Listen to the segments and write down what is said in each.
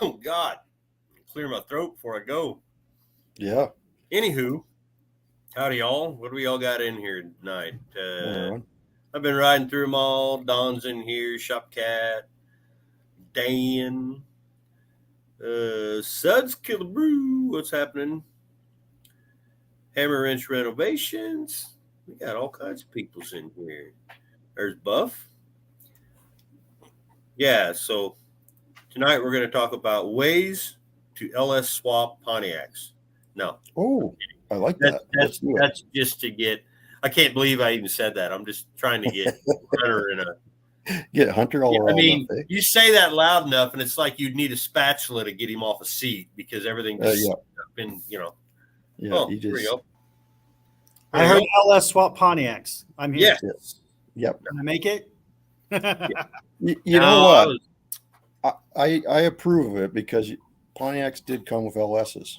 Oh, God. Clear my throat before I go. Yeah. Anywho, howdy, y'all. What do we all got in here tonight? All right. I've been riding through them all. Don's in here, Shop Cat, Dan, Suds Killer Brew. What's happening? Hammer Wrench Renovations. We got all kinds of peoples in here. There's Buff. Yeah, so tonight we're going to talk about ways to LS swap Pontiacs. No, Oh, I like that's that. Let's do it. that's just to get. I can't believe I even said that. I'm just trying to get Hunter in a. Get Hunter all Yeah, I around mean, that you say that loud enough, and it's like you'd need a spatula to get him off a seat because everything just Yeah. been, Yeah. Oh, You here we just. go. I heard LS swap Pontiacs. I'm here. Yes. Yep. Can I make it? You know what? I approve of it because Pontiacs did come with LSs.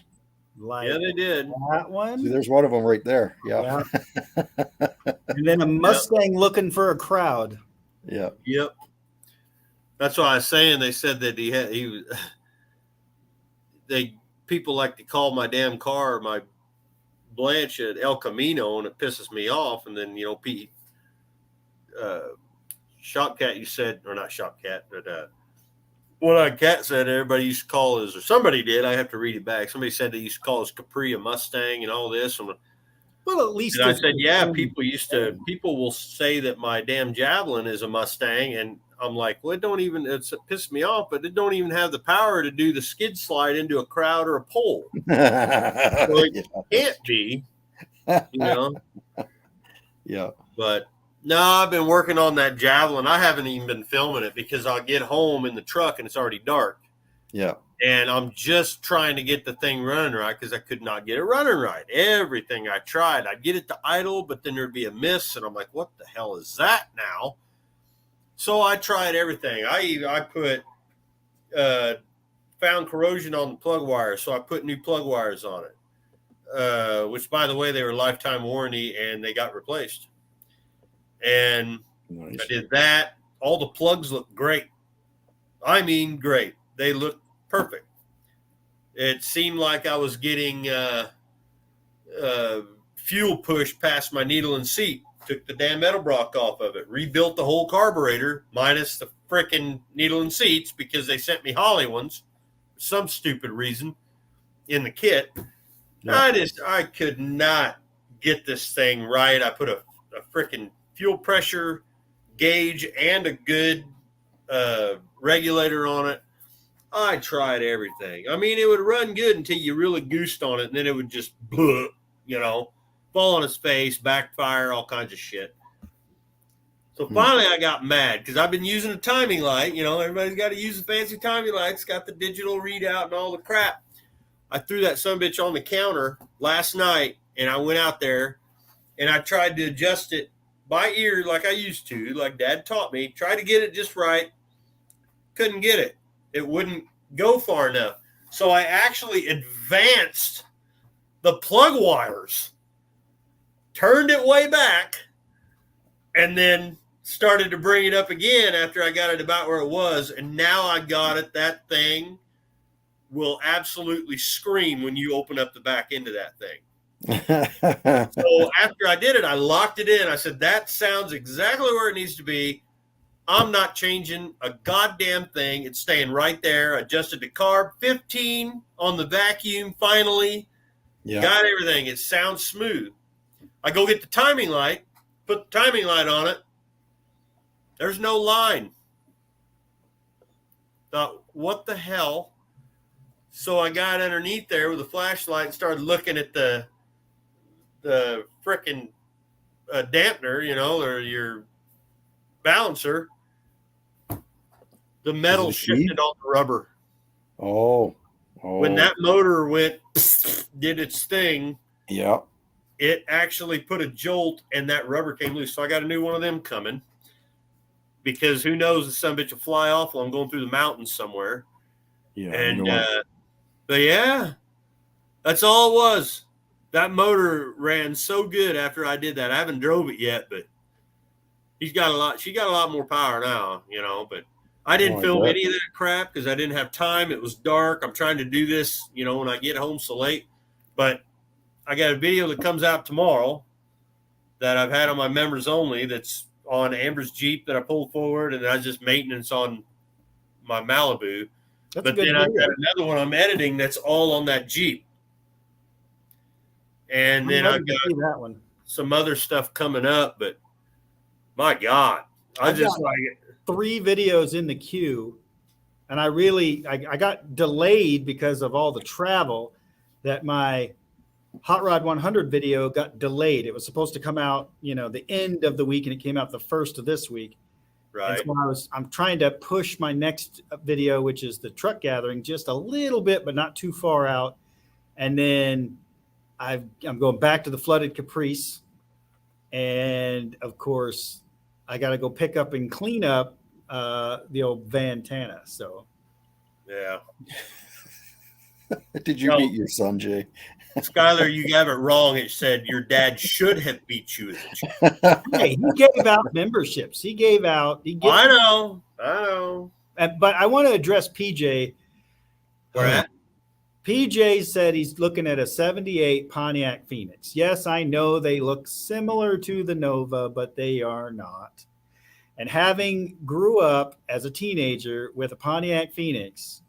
Like Yeah, they did. that one. See, there's one of them right there. Yeah. And then a Mustang looking for a crowd. Yeah. Yep. That's why I was saying. They said that he was. People like to call my damn car my Blanche at El Camino, and it pisses me off. And then Pete, Shop Cat, you said, or not Shop Cat, but what Cat said everybody used to call his, or somebody did. I have to read it back. Somebody said they used to call his Capri a Mustang and all this. And Well, at least I said, yeah, people will say that my damn Javelin is a Mustang, and I'm like, well, it pissed me off, but it don't even have the power to do the skid slide into a crowd or a pole. So it can't be, Yeah. But no, I've been working on that Javelin. I haven't even been filming it because I'll get home in the truck and it's already dark. Yeah. And I'm just trying to get the thing running right because I could not get it running right. Everything I tried, I'd get it to idle, but then there'd be a miss, and I'm like, what the hell is that now? So I tried everything. I put found corrosion on the plug wires, so I put new plug wires on it, which, by the way, they were lifetime warranty, and they got replaced. And nice. I did that. All the plugs look great. I mean, great. They look perfect. It seemed like I was getting fuel push past my needle and seat. Took the damn metal block off of it. Rebuilt the whole carburetor minus the frickin' needle and seats because they sent me Holly ones for some stupid reason in the kit. Yeah. I could not get this thing right. I put a frickin' fuel pressure gauge and a good regulator on it. I tried everything. I mean, it would run good until you really goosed on it, and then it would just, fall on its face, backfire, all kinds of shit. So finally I got mad because I've been using a timing light. Everybody's got to use the fancy timing light. It's got the digital readout and all the crap. I threw that sumbitch on the counter last night, and I went out there, and I tried to adjust it by ear like I used to, like Dad taught me. Tried to get it just right. Couldn't get it. It wouldn't go far enough. So I actually advanced the plug wires, turned it way back, and then started to bring it up again after I got it about where it was. And now I got it. That thing will absolutely scream when you open up the back end of that thing. So after I did it, I locked it in. I said, that sounds exactly where it needs to be. I'm not changing a goddamn thing. It's staying right there. Adjusted the carb, 15 on the vacuum finally. Yeah. Got everything. It sounds smooth. I go get the timing light, put the timing light on it. There's no line. Thought, what the hell? So I got underneath there with a flashlight and started looking at the frickin' dampener, or your balancer. The metal shifted on the rubber. Oh. When that motor did its thing. Yeah. It actually put a jolt and that rubber came loose. So I got a new one of them coming because who knows if some bitch will fly off while I'm going through the mountains somewhere. Yeah. And, but yeah, that's all it was. That motor ran so good after I did that. I haven't drove it yet, but she got a lot more power now, but I didn't Oh, I film bet. any of that crap because I didn't have time. It was dark. I'm trying to do this, when I get home so late. But I got a video that comes out tomorrow that I've had on my members only that's on Amber's Jeep that I pulled forward, and I just maintenance on my Malibu. That's a But good then I've video. got another one I'm editing that's all on that Jeep. And I'm then ready I've to got see that one. some other stuff coming up, but my God, I I've just got like 3 videos in the queue, and I got delayed because of all the travel. That my Hot Rod 100 video got delayed. It was supposed to come out, the end of the week, and it came out the first of this week. And right. so I'm trying to push my next video, which is the truck gathering, just a little bit, but not too far out. And then I'm going back to the flooded Caprice, and of course, I got to go pick up and clean up the old Van Tana. So Yeah. Did you meet your son, Jay? Skylar, you have it wrong. It said your dad should have beat you as a child. hey, he gave out memberships. He gave out. I know. But I want to address PJ. Where at? PJ said he's looking at a 78 Pontiac Phoenix. Yes, I know they look similar to the Nova, but they are not. And having grew up as a teenager with a Pontiac Phoenix,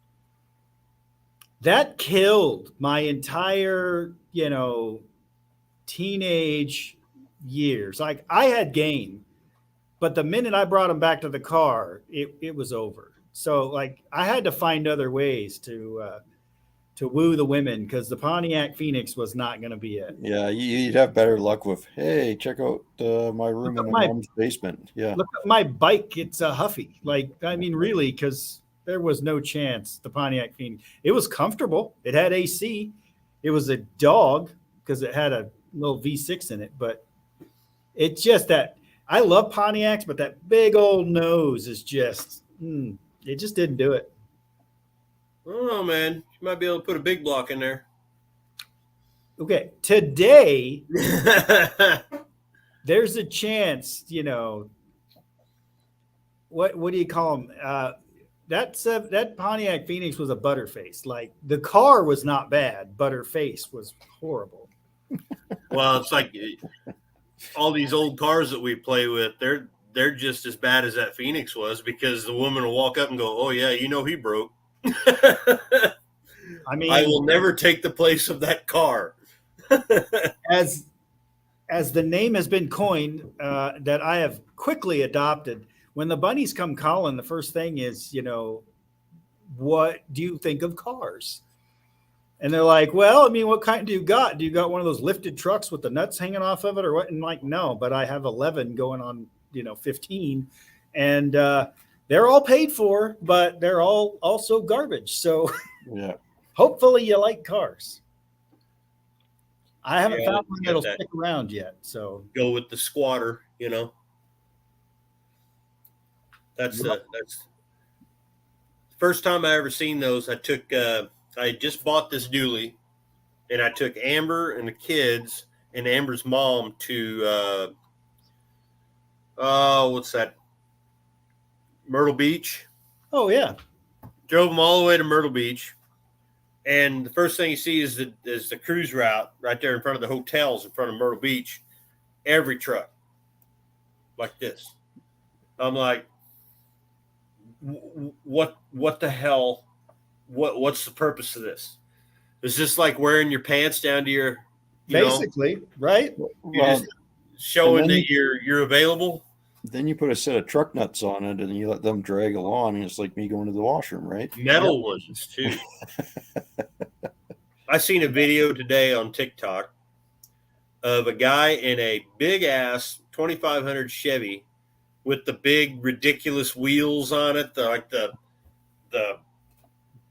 that killed my entire, teenage years. Like, I had game, but the minute I brought him back to the car, it was over. So, like, I had to find other ways to woo the women, because the Pontiac Phoenix was not going to be it. Yeah, you'd have better luck with, hey, check out my room in my mom's basement. Yeah. Look at my bike. It's a Huffy. Like, I mean, really, because there was no chance the Pontiac Phoenix. It was comfortable. It had AC. It was a dog because it had a little V6 in it. But it's just that I love Pontiacs, but that big old nose is just, it just didn't do it. I don't know, man. You might be able to put a big block in there. Okay, today there's a chance, what do you call them? That Pontiac Phoenix was a butterface. Like, the car was not bad, but her face was horrible. Well, it's like all these old cars that we play with, they're just as bad as that Phoenix was, because the woman will walk up and go, "Oh yeah, he broke." I mean, I will never take the place of that car. as the name has been coined, that I have quickly adopted. When the bunnies come calling, the first thing is, what do you think of cars? And they're like, well, I mean, what kind do you got? Do you got one of those lifted trucks with the nuts hanging off of it, or what? And like, no, but I have 11 going on, 15, and they're all paid for, but they're all also garbage. So Yeah. hopefully you like cars. I haven't Yeah, found one that'll that. stick around yet. So Go with the squatter, That's the first time I ever seen those. I had just bought this dually, and I took Amber and the kids and Amber's mom to what's that? Myrtle Beach. oh yeah. Drove them all the way to Myrtle Beach, and the first thing you see is the cruise route right there in front of the hotels in front of Myrtle Beach. Every truck like this. I'm like, what the hell? What's the purpose of this? Is this like wearing your pants down to your, Basically, right? you're just showing that you're available? Then you put a set of truck nuts on it, and you let them drag along, and it's like me going to the washroom, right? Metal ones too. I seen a video today on TikTok of a guy in a big ass 2500 Chevy with the big ridiculous wheels on it, the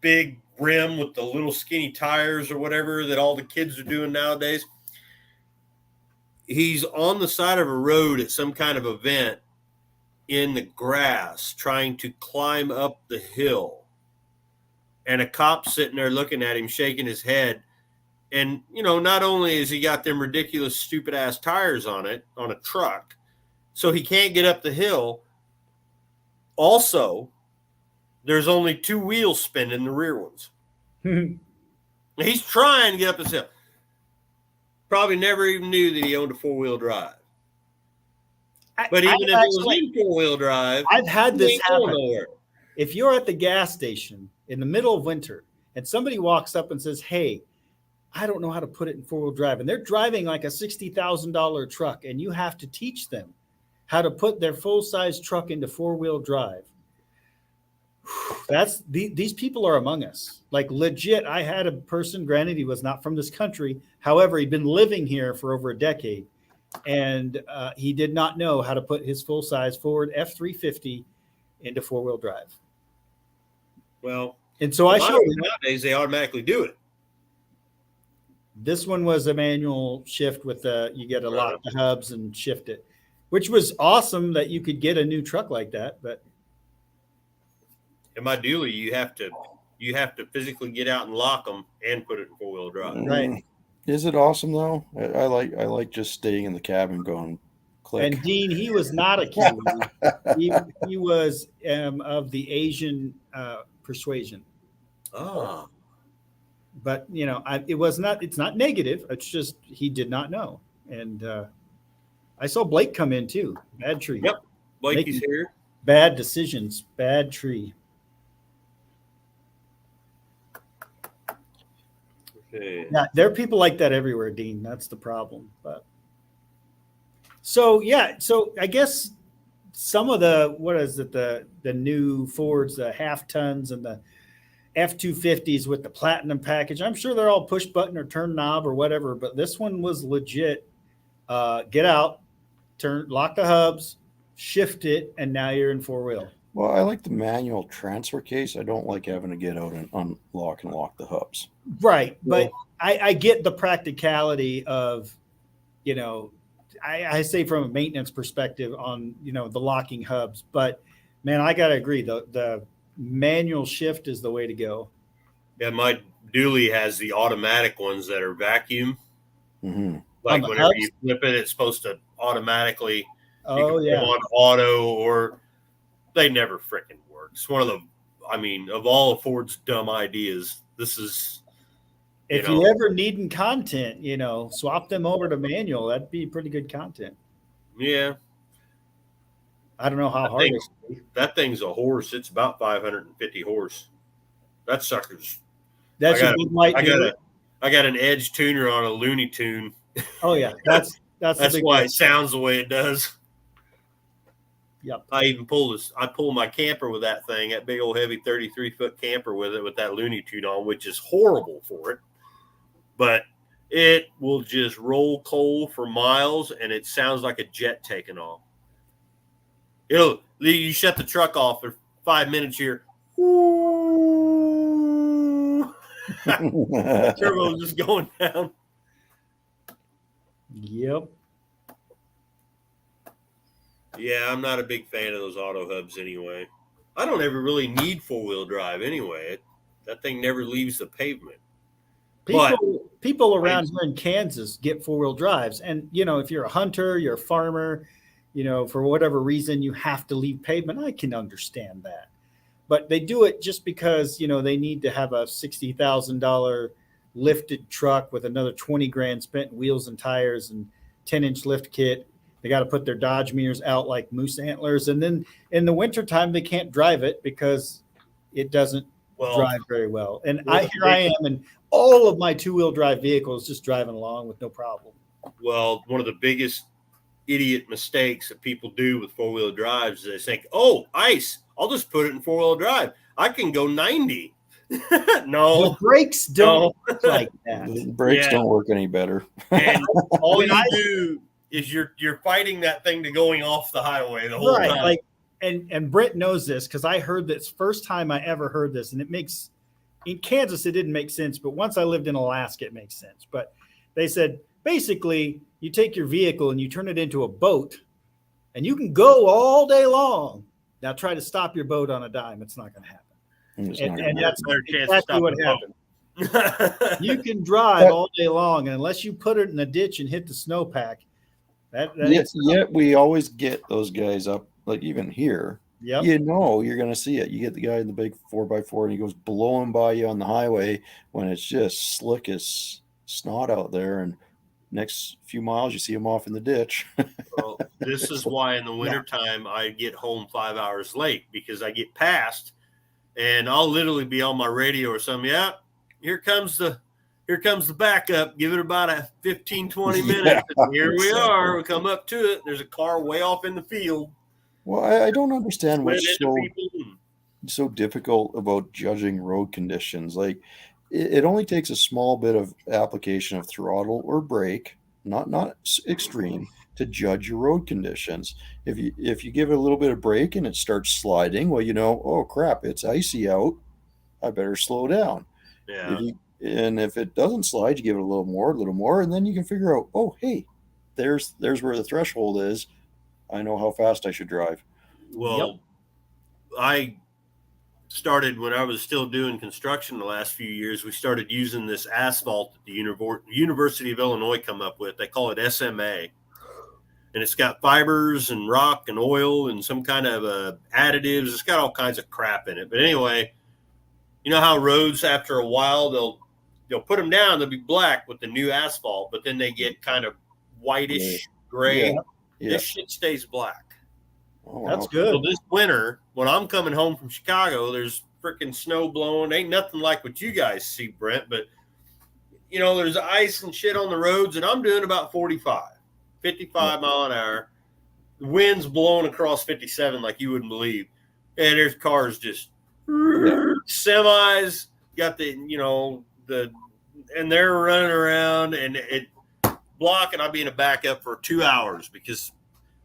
big rim with the little skinny tires or whatever that all the kids are doing nowadays. He's on the side of a road at some kind of event in the grass trying to climb up the hill. And a cop sitting there looking at him, shaking his head. And, not only has he got them ridiculous, stupid ass tires on it, on a truck, so he can't get up the hill. Also, there's only 2 wheels spinning, the rear ones. He's trying to get up this hill. Probably never even knew that he owned a 4-wheel drive. But even if it was in 4-wheel drive, I've had this happen. Nowhere. If you're at the gas station in the middle of winter and somebody walks up and says, hey, I don't know how to put it in 4-wheel drive, and they're driving like a $60,000 truck, and you have to teach them how to put their full-size truck into 4-wheel drive. These people are among us. Like legit, I had a person, granted he was not from this country. However, he'd been living here for over a decade, and he did not know how to put his full-size Ford F-350 into 4-wheel drive. Well, and so I showed him. Nowadays, they automatically do it. This one was a manual shift with you get a lock the hubs and shift it, which was awesome that you could get a new truck like that. But in my dually, you have to physically get out and lock them and put it in 4-wheel drive. Right. Is it awesome though? I like just staying in the cabin going click. And Dean, he was not a Kiwi. he was of the Asian persuasion. Oh. But it's not negative. It's just he did not know. And I saw Blake come in too. Bad tree. Yep. Blakey's here. Bad decisions. Bad tree. Okay. Yeah, there are people like that everywhere, Dean. That's the problem. But so I guess some of the new Fords, the half tons and the F-250s with the platinum package, I'm sure they're all push button or turn knob or whatever, but this one was legit. Get out, lock the hubs, shift it, and now you're in 4-wheel. Well, I like the manual transfer case. I don't like having to get out and unlock and lock the hubs. Right. But I get the practicality of, I say from a maintenance perspective on, the locking hubs. But, man, I got to agree. The manual shift is the way to go. Yeah, my dually has the automatic ones that are vacuum. Mm-hmm. Like whenever you flip it, it's supposed to automatically on auto, or they never freaking work. It's one of of all of Ford's dumb ideas, this is. If you ever needing content, swap them over to manual. That'd be pretty good content. Yeah. I don't know how hard it is. That thing's a horse. It's about 550 horse. That sucker's. That's a big white. I got an Edge tuner on a Looney Tune. Oh yeah, that's why it sounds the way it does. Yep. I pull my camper with that thing, that big old heavy 33-foot camper with it, with that Looney Tune on, which is horrible for it. But it will just roll coal for miles, and it sounds like a jet taking off. You shut the truck off for 5 minutes here. Turbo just going down. Yep. Yeah, I'm not a big fan of those auto hubs anyway. I don't ever really need 4-wheel drive anyway. That thing never leaves the pavement. People around here in Kansas get 4-wheel drives. And, if you're a hunter, you're a farmer, for whatever reason, you have to leave pavement. I can understand that. But they do it just because, they need to have a $60,000 lifted truck with another 20 grand spent in wheels and tires and 10-inch lift kit. They got to put their Dodge mirrors out like moose antlers. And then in the wintertime, they can't drive it because it doesn't drive very well. And here I am, and all of my 2-wheel drive vehicles just driving along with no problem. Well, one of the biggest idiot mistakes that people do with 4-wheel drives is they think, oh, ice, I'll just put it in 4-wheel drive. I can go 90. No. The brakes don't like that. The brakes don't work any better. And all you do is you're fighting that thing to going off the highway the whole time. Like, and Brent knows this because I heard this first time I ever heard this, and in Kansas it didn't make sense, but once I lived in Alaska it makes sense. But they said basically you take your vehicle and you turn it into a boat, and you can go all day long. Now try to stop your boat on a dime; it's not going to happen. And that's exactly what happened. You can drive all day long, and unless you put it in a ditch and hit the snowpack. Yet we always get those guys up, like even here, Yep. you know you're going to see it. You get the guy in the big 4x4 and he goes blowing by you on the highway when it's just slick as snot out there, and next few miles you see him off in the ditch. Well, this is why in the wintertime I get home 5 hours late, because I get past and I'll literally be on my radio or something. Yeah, here comes the backup. Give it about a 15, 20 minutes. And here we are. We come up to it. There's a car way off in the field. Well, I don't understand what's Into so difficult about judging road conditions. Like, it only takes a small bit of application of throttle or brake, not extreme, to judge your road conditions. If you give it a little bit of brake and it starts sliding, well, oh crap, it's icy out. I better slow down. Yeah. If it doesn't slide, you give it a little more, and then you can figure out, oh, hey, there's where the threshold is. I know how fast I should drive. Well, I started when I was still doing construction the last few years. We started using this asphalt that the University of Illinois come up with. They call it SMA. And it's got fibers and rock and oil and some kind of additives. It's got all kinds of crap in it. But anyway, you know how roads, after a while, they'll put them down. They'll be black with the new asphalt, but then they get kind of whitish gray. Yeah. This shit stays black. Oh, that's good. So this winter, when I'm coming home from Chicago, there's freaking snow blowing. Ain't nothing like what you guys see, Brent, but there's ice and shit on the roads, and I'm doing about 55 mile an hour. The wind's blowing across 57 like you wouldn't believe. And there's cars just semis got and they're running around and it blocking. I'll be in a backup for 2 hours because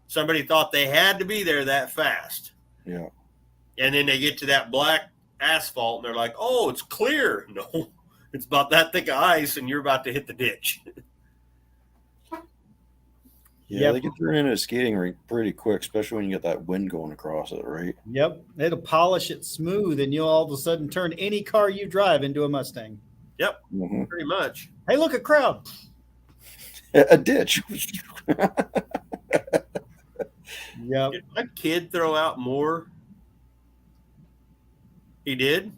somebody thought they had to be there that fast. Yeah. And then they get to that black asphalt and they're like, oh, it's clear. No, it's about that thick of ice and you're about to hit the ditch. Yeah, they can turn into a skating rink pretty quick, especially when you get that wind going across it, right? Yep. It'll polish it smooth and you'll all of a sudden turn any car you drive into a Mustang. Yep. Mm-hmm. Pretty much. Hey, look, a crowd. A ditch. Yep. Did my kid throw out more? He did?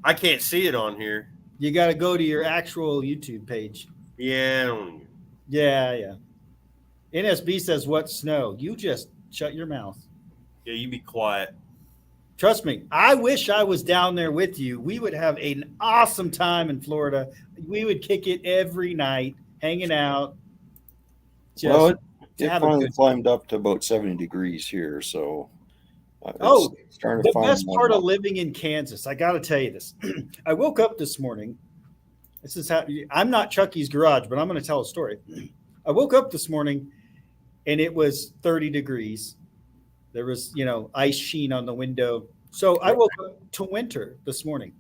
I can't see it on here. You got to go to your actual YouTube page. Yeah. Yeah. NSB says, what snow? You just shut your mouth. Yeah, you be quiet. Trust me, I wish I was down there with you. We would have an awesome time in Florida. We would kick it every night, hanging out. It finally climbed up to about 70 degrees here, so the best part of living in Kansas, I got to tell you this. I woke up this morning. This is how I'm not Chucky's garage, but I'm going to tell a story. I woke up this morning and it was 30 degrees. There was, ice sheen on the window. So I woke up to winter this morning.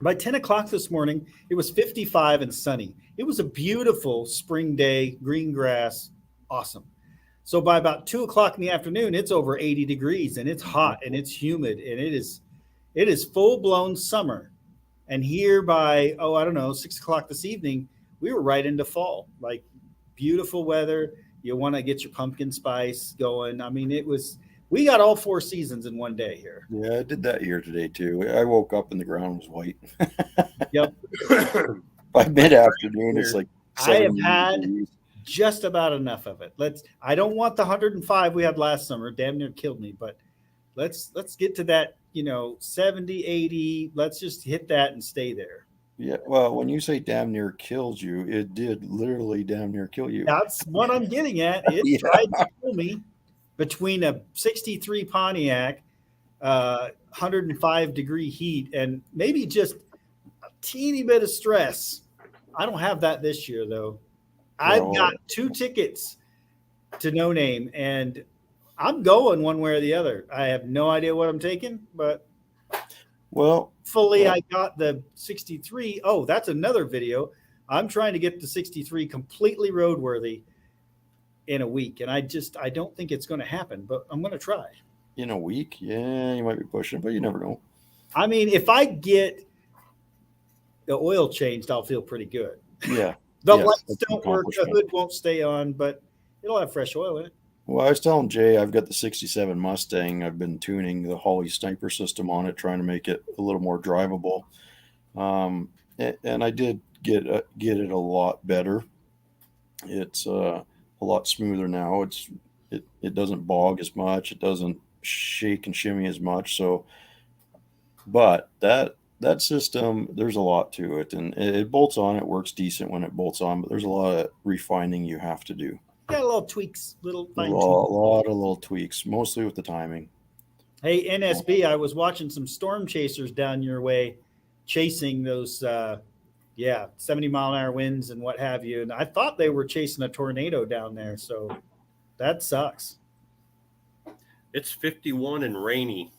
By 10 o'clock this morning, it was 55 and sunny. It was a beautiful spring day, green grass, awesome. So by about 2 o'clock in the afternoon, it's over 80 degrees and it's hot and it's humid and it is full-blown summer. And here by, 6 o'clock this evening, we were right into fall, like beautiful weather. You want to get your pumpkin spice going. I mean, we got all 4 seasons in one day here. Yeah, I did that here today too. I woke up and the ground was white. Yep. By mid-afternoon, it's like I have had just about enough of it. I don't want the 105 we had last summer. Damn near killed me, but let's get to that, 70, 80. Let's just hit that and stay there. Yeah, well, when you say damn near killed you, it did literally damn near kill you. That's what I'm getting at. It tried to kill me between a 63 Pontiac, 105 degree heat, and maybe just a teeny bit of stress. I don't have that this year, though. I've got 2 tickets to No Name, and I'm going one way or the other. I have no idea what I'm taking, but I got the 63. Oh, that's another video. I'm trying to get the 63 completely roadworthy in a week, and I don't think it's going to happen, but I'm going to try. In a week? Yeah, you might be pushing, but you never know. I mean, if I get the oil changed, I'll feel pretty good. Yeah. The lights don't work, the hood won't stay on, but it'll have fresh oil in it. Well, I was telling Jay I've got the '67 Mustang. I've been tuning the Holley sniper system on it, trying to make it a little more drivable. And I did get it a lot better. It's a lot smoother now. It doesn't bog as much. It doesn't shake and shimmy as much. So, but that system, there's a lot to it, and it bolts on. It works decent when it bolts on, but there's a lot of refining you have to do. Got little tweaks, little A fine lot of little tweaks, mostly with the timing. Hey, NSB, I was watching some storm chasers down your way, chasing those, 70-mile-an-hour winds and what have you. And I thought they were chasing a tornado down there. So that sucks. It's 51 and rainy.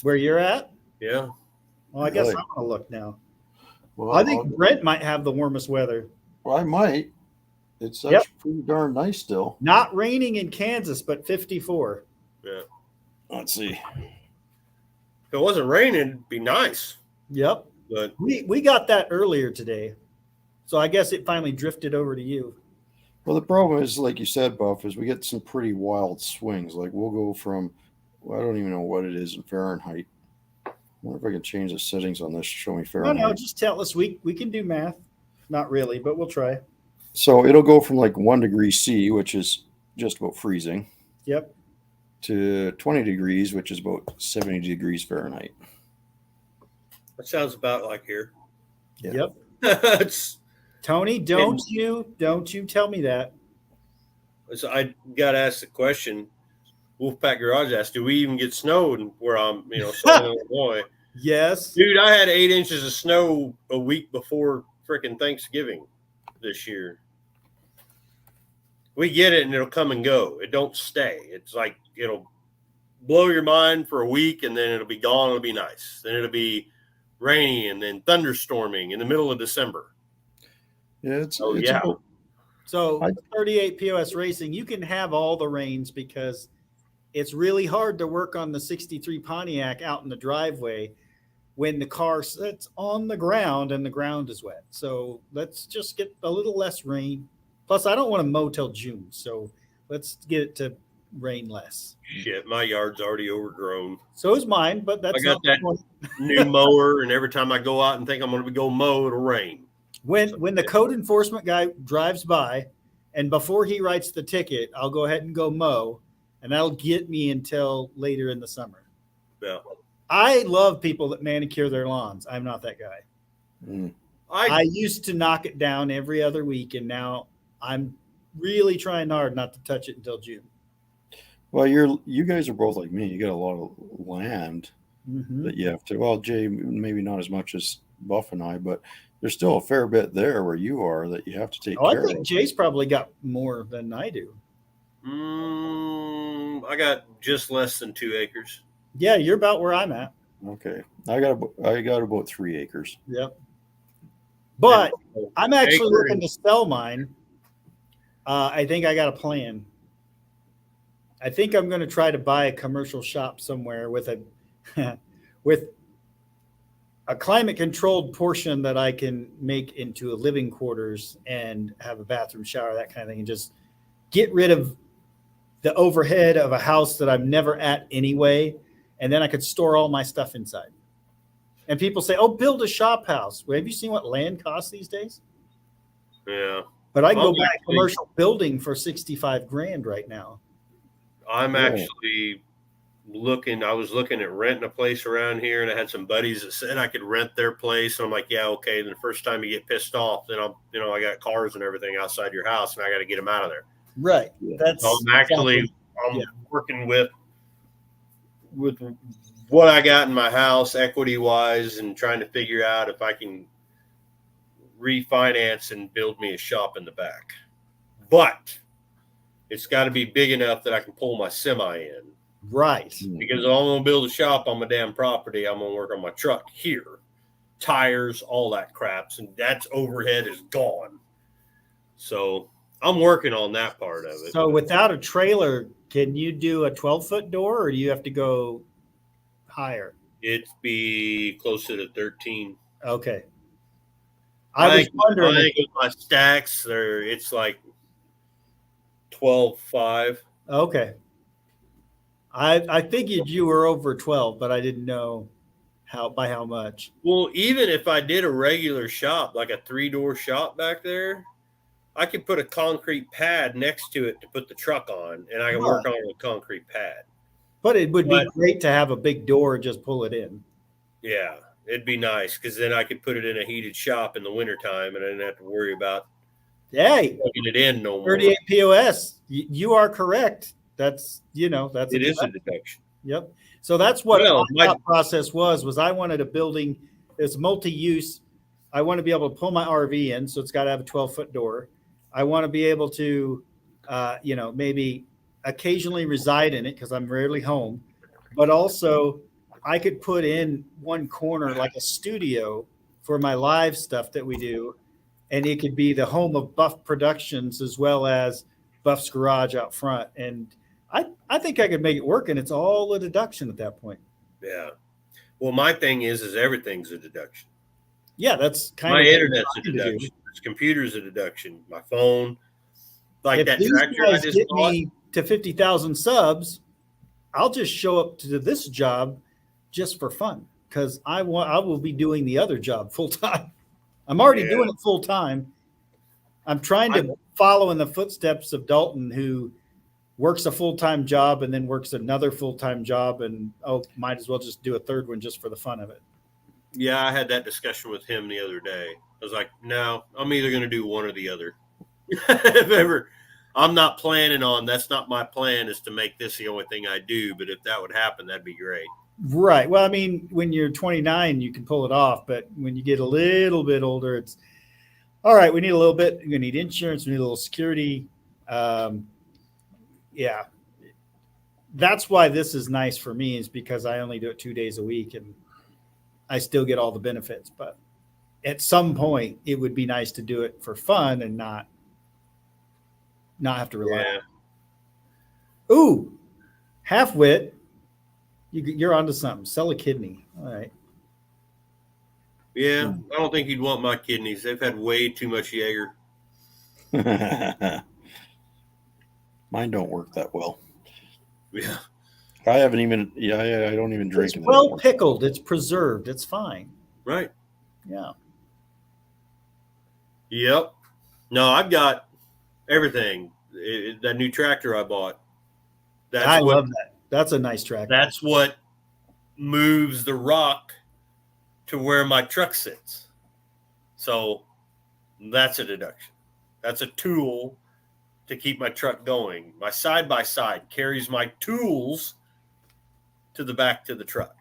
Where you're at? Yeah. Well, I guess Really? I'm going to look now. Well, I think Brent might have the warmest weather. I might. It's Yep. pretty darn nice still. Not raining in Kansas, but 54. Yeah. Let's see. If it wasn't raining, it'd be nice. Yep. But We got that earlier today. So I guess it finally drifted over to you. Well, the problem is, like you said, Buff, is we get some pretty wild swings. Like we'll go from, well, I don't even know what it is in Fahrenheit. I wonder if I can change the settings on this to show me No, Fahrenheit. just tell us. We can do math. Not really, but we'll try. So it'll go from like 1 degree C, which is just about freezing, Yep. to 20 degrees, which is about 70 degrees Fahrenheit. that sounds about like here. Yeah. Yep. it's, Tony, don't you tell me that. I got asked the question. Wolfpack Garage asked, "Do we even get snow?" And where I'm, Southern Illinois, Yes. dude, I had 8 inches of snow a week before freaking Thanksgiving this year. We get it and it'll come and go. It don't stay. It's like it'll blow your mind for a week and then it'll be gone. It'll be nice. Then it'll be rainy and then thunderstorming in the middle of December. Yeah, it's yeah. about- So 38 POS Racing, you can have all the rains because it's really hard to work on the 63 Pontiac out in the driveway when the car sits on the ground and the ground is wet. So let's just get a little less rain. Plus, I don't want to mow till June, so let's get it to rain less. Shit, my yard's already overgrown. So is mine, but that's I got not the that point. new mower, and every time I go out and think I'm going to go mow, it'll rain. When the code enforcement guy drives by, and before he writes the ticket, I'll go ahead and go mow, and that'll get me until later in the summer. Yeah. I love people that manicure their lawns. I'm not that guy. Mm. I used to knock it down every other week, and now I'm really trying hard not to touch it until June. Well, you guys are both like me. You got a lot of land Mm-hmm. that you have to. Well, Jay, maybe not as much as Buff and I, but there's still a fair bit there where you are that you have to take I care think of. Jay's probably got more than I do. I got just less than 2 acres. Yeah, you're about where I'm at. Okay, I got about 3 acres. Yep. But I'm actually Acre looking and- to sell mine. I think I got a plan. I think I'm going to try to buy a commercial shop somewhere with a with a climate controlled portion that I can make into a living quarters and have a bathroom, shower, that kind of thing, and just get rid of the overhead of a house that I'm never at anyway, and then I could store all my stuff inside. And people say, "Oh, build a shop house." Well, have you seen what land costs these days? Yeah. But I can go I'm buy a actually- commercial building for 65 grand right now. I'm Yeah. actually looking. I was looking at renting a place around here, and I had some buddies that said I could rent their place. And I'm like, yeah, okay. Then the first time you get pissed off, then I got cars and everything outside your house, and I got to get them out of there. Right. Yeah. That's So I'm Yeah. working with what I got in my house, equity wise, and trying to figure out if I can refinance and build me a shop in the back. But it's got to be big enough that I can pull my semi in. right. Because if I'm going to build a shop on my damn property, I'm going to work on my truck here, tires, all that craps, and that's overhead is gone. So I'm working on that part of it. So without a trailer, can you do a 12-foot door, or do you have to go higher? It'd be closer to 13. Okay. I was I wondering. think with my stacks, it's like 12.5. Okay. I figured you were over 12, but I didn't know by how much. Well, even if I did a regular shop, like a 3-door shop back there, I could put a concrete pad next to it to put the truck on, and I can work on it with a concrete pad. But it would be But- great to have a big door and just pull it in. Yeah, it'd be nice because then I could put it in a heated shop in the wintertime, and I didn't have to worry about Hey, plugging it in no more. 38 POS. You are correct. That's that's It is a deduction. Yep. So that's what Well, my thought process was I wanted a building that's multi-use. I want to be able to pull my RV in, so it's got to have a 12-foot door. I want to be able to, maybe occasionally reside in it because I'm rarely home, but also I could put in one corner like a studio for my live stuff that we do, and it could be the home of Buff Productions as well as Buff's Garage out front. And I think I could make it work, and it's all a deduction at that point. Yeah. Well, my thing is everything's a deduction. Yeah, that's kind My of internet's a deduction. This computer's a deduction. My phone, like if that these tractor I guys just get bought. me to 50,000 subs, I'll just show up to this job just for fun because I will be doing the other job full time. I'm already doing it full time. I'm trying to follow in the footsteps of Dalton, who works a full-time job and then works another full-time job, and might as well just do a third one just for the fun of it. Yeah, I had that discussion with him the other day. I was like, no, I'm either going to do one or the other. If ever, I'm not planning on, that's not my plan, is to make this the only thing I do. But if that would happen, that'd be great. Right. Well, I mean, when you're 29, you can pull it off. But when you get a little bit older, it's all right. We need a little bit. We're going to need insurance. We need a little security. Yeah. That's why this is nice for me, is because I only do it 2 days a week and I still get all the benefits. But at some point, it would be nice to do it for fun and not have to rely. Yeah. Ooh, half-wit. You're onto something. Sell a kidney. All right. Yeah, I don't think you'd want my kidneys. They've had way too much Jaeger. Mine don't work that well. Yeah. I haven't even. Yeah, I don't even drink. It's well pickled. It's preserved. It's fine. Right. Yeah. Yep. No, I've got everything. That new tractor I bought. I love that. That's a nice tractor. That's what moves the rock to where my truck sits. So that's a deduction. That's a tool to keep my truck going. My side-by-side carries my tools to the back to the truck.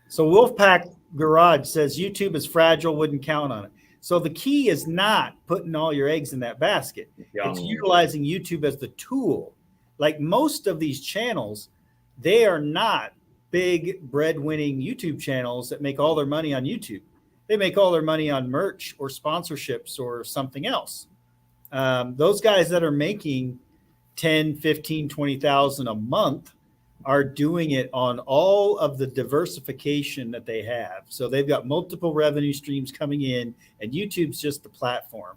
So Wolfpack Garage says YouTube is fragile, wouldn't count on it. So the key is not putting all your eggs in that basket. Yeah. It's utilizing YouTube as the tool. Like most of these channels, they are not big bread-winning YouTube channels that make all their money on YouTube. They make all their money on merch or sponsorships or something else. Those guys that are making 10, 15, 20,000 a month are doing it on all of the diversification that they have. So they've got multiple revenue streams coming in, and YouTube's just the platform.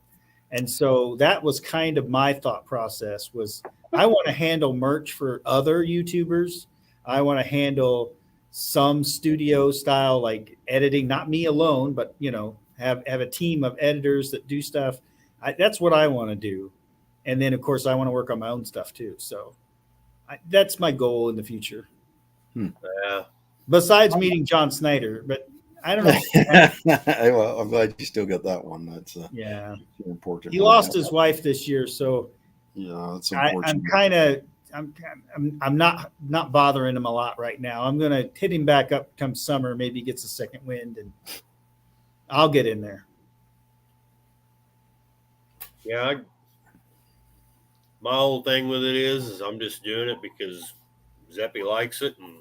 And so that was kind of my thought process, was I want to handle merch for other YouTubers. I want to handle some studio style, like editing, not me alone, but have a team of editors that do stuff. That's what I want to do. And then of course I want to work on my own stuff too. So that's my goal in the future. Yeah. Besides meeting John Snyder, but I don't know. Well, I'm glad you still got that one. That's Yeah. important. He lost his wife this year, so yeah, that's unfortunate. I'm not bothering him a lot right now. I'm gonna hit him back up come summer. Maybe he gets a second wind, and I'll get in there. Yeah. My whole thing with it is I'm just doing it because Zeppy likes it, and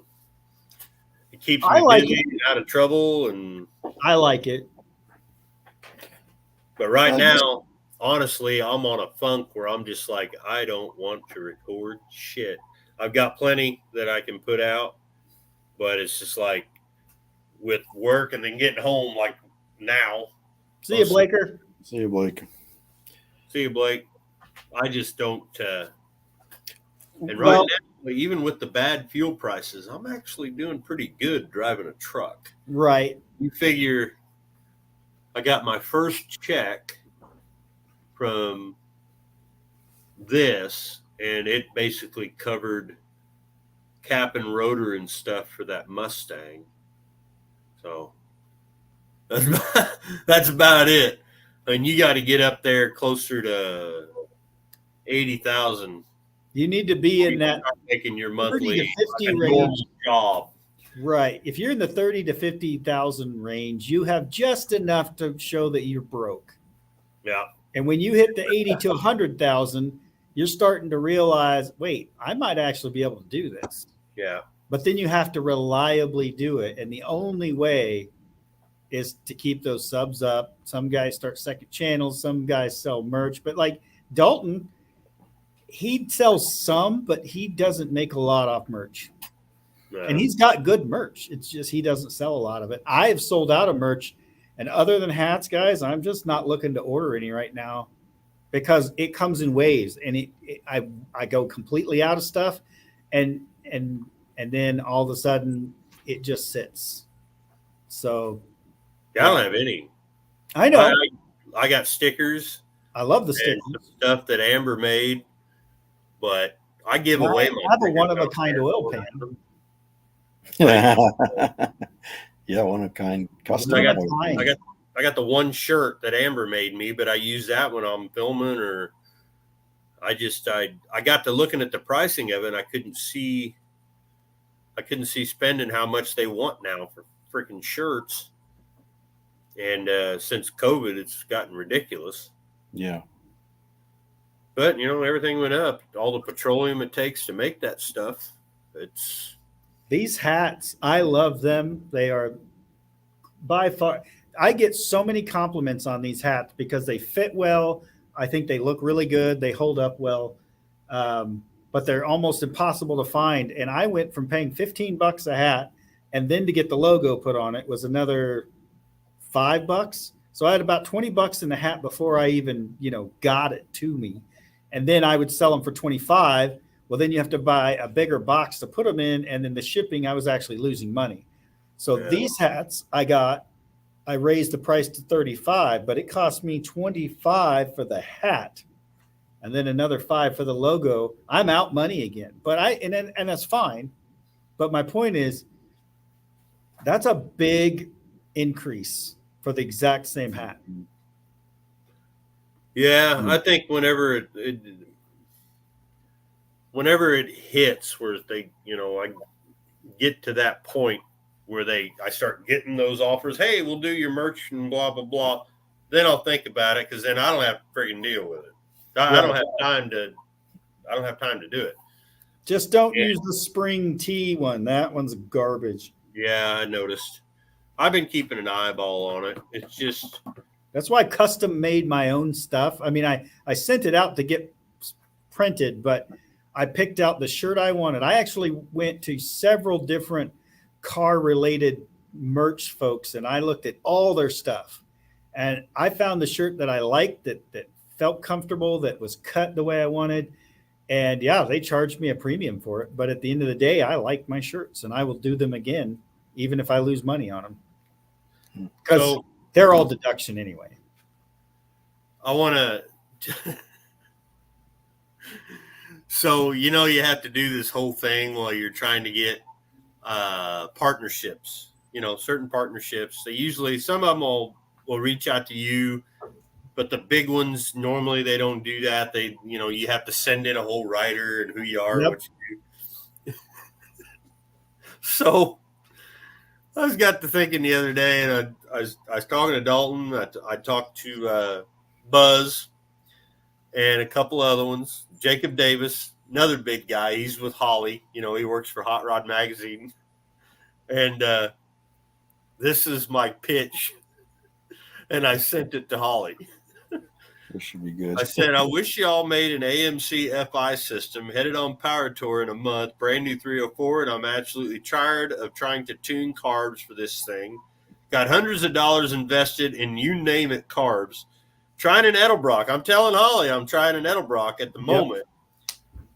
it keeps me busy and out of trouble. And I like it. But right now, honestly, I'm on a funk where I'm just like, I don't want to record shit. I've got plenty that I can put out, but it's just like with work and then getting home like now. See you, Blaker. See you, Blake. See you, Blake. I just don't. And right Well, now, even with the bad fuel prices, I'm actually doing pretty good driving a truck. right. You figure I got my first check from this, and it basically covered cap and rotor and stuff for that Mustang. So that's about it. And you got to get up there closer to 80,000. You need to be in that Making your 30 monthly to 50 like a range. normal job. Right. If you're in the 30 to 50,000 range, you have just enough to show that you're broke. Yeah. And when you hit the 80 to 100,000, you're starting to realize, wait, I might actually be able to do this. Yeah. But then you have to reliably do it. And the only way is to keep those subs up. Some guys start second channels, some guys sell merch. But like Dalton, he sells some, but he doesn't make a lot off merch. And he's got good merch. It's just he doesn't sell a lot of it. I have sold out of merch. And other than hats, guys, I'm just not looking to order any right now because it comes in waves and I go completely out of stuff and then all of a sudden it just sits. So yeah, I don't have any. I know. I got stickers. I love the stickers. Stuff that Amber made, but I give away my I have a one-of-a-kind oil pan. Yeah, one of a kind custom. I got the one shirt that Amber made me, but I use that when I'm filming or I got to looking at the pricing of it and I couldn't see spending how much they want now for freaking shirts. And since COVID, it's gotten ridiculous. Yeah. But, everything went up. All the petroleum it takes to make that stuff. These hats, I love them. They are by far, I get so many compliments on these hats because they fit well. I think they look really good. They hold up well. But they're almost impossible to find. And I went from paying $15 a hat and then to get the logo put on it was another $5. So I had about $20 in the hat before I even, got it to me. And then I would sell them for $25. Well, then you have to buy a bigger box to put them in. And then the shipping, I was actually losing money. So these hats I raised the price to $35, but it cost me $25 for the hat. And then another $5 for the logo. I'm out money again, but and that's fine. But my point is that's a big increase for the exact same hat. Yeah, I think whenever it hits where they, I get to that point where I start getting those offers, hey, we'll do your merch and blah, blah, blah. Then I'll think about it because then I don't have to freaking deal with it. I don't have time to do it. Just don't use the spring tee one. That one's garbage. Yeah, I noticed. I've been keeping an eyeball on it. It's just that's why I custom made my own stuff. I mean, I sent it out to get printed, but I picked out the shirt I wanted. I actually went to several different car related merch folks and I looked at all their stuff and I found the shirt that I liked that felt comfortable, that was cut the way I wanted. And yeah, they charged me a premium for it. But at the end of the day, I like my shirts and I will do them again, even if I lose money on them. Because they're all deduction anyway. I want to. So, you have to do this whole thing while you're trying to get partnerships, certain partnerships. They usually, some of them will reach out to you. But the big ones, normally they don't do that. They, you have to send in a whole writer and who you are, and what you do. So I got to thinking the other day, and I was talking to Dalton. I talked to Buzz and a couple other ones. Jacob Davis, another big guy. He's with Holly. He works for Hot Rod Magazine. And this is my pitch. And I sent it to Holly. This should be good. I said, I wish y'all made an AMC FI system, headed on Power Tour in a month, brand new 304, and I'm absolutely tired of trying to tune carbs for this thing. Got hundreds of dollars invested in you name it carbs. Trying an Edelbrock. I'm telling Holly I'm trying an Edelbrock at the moment.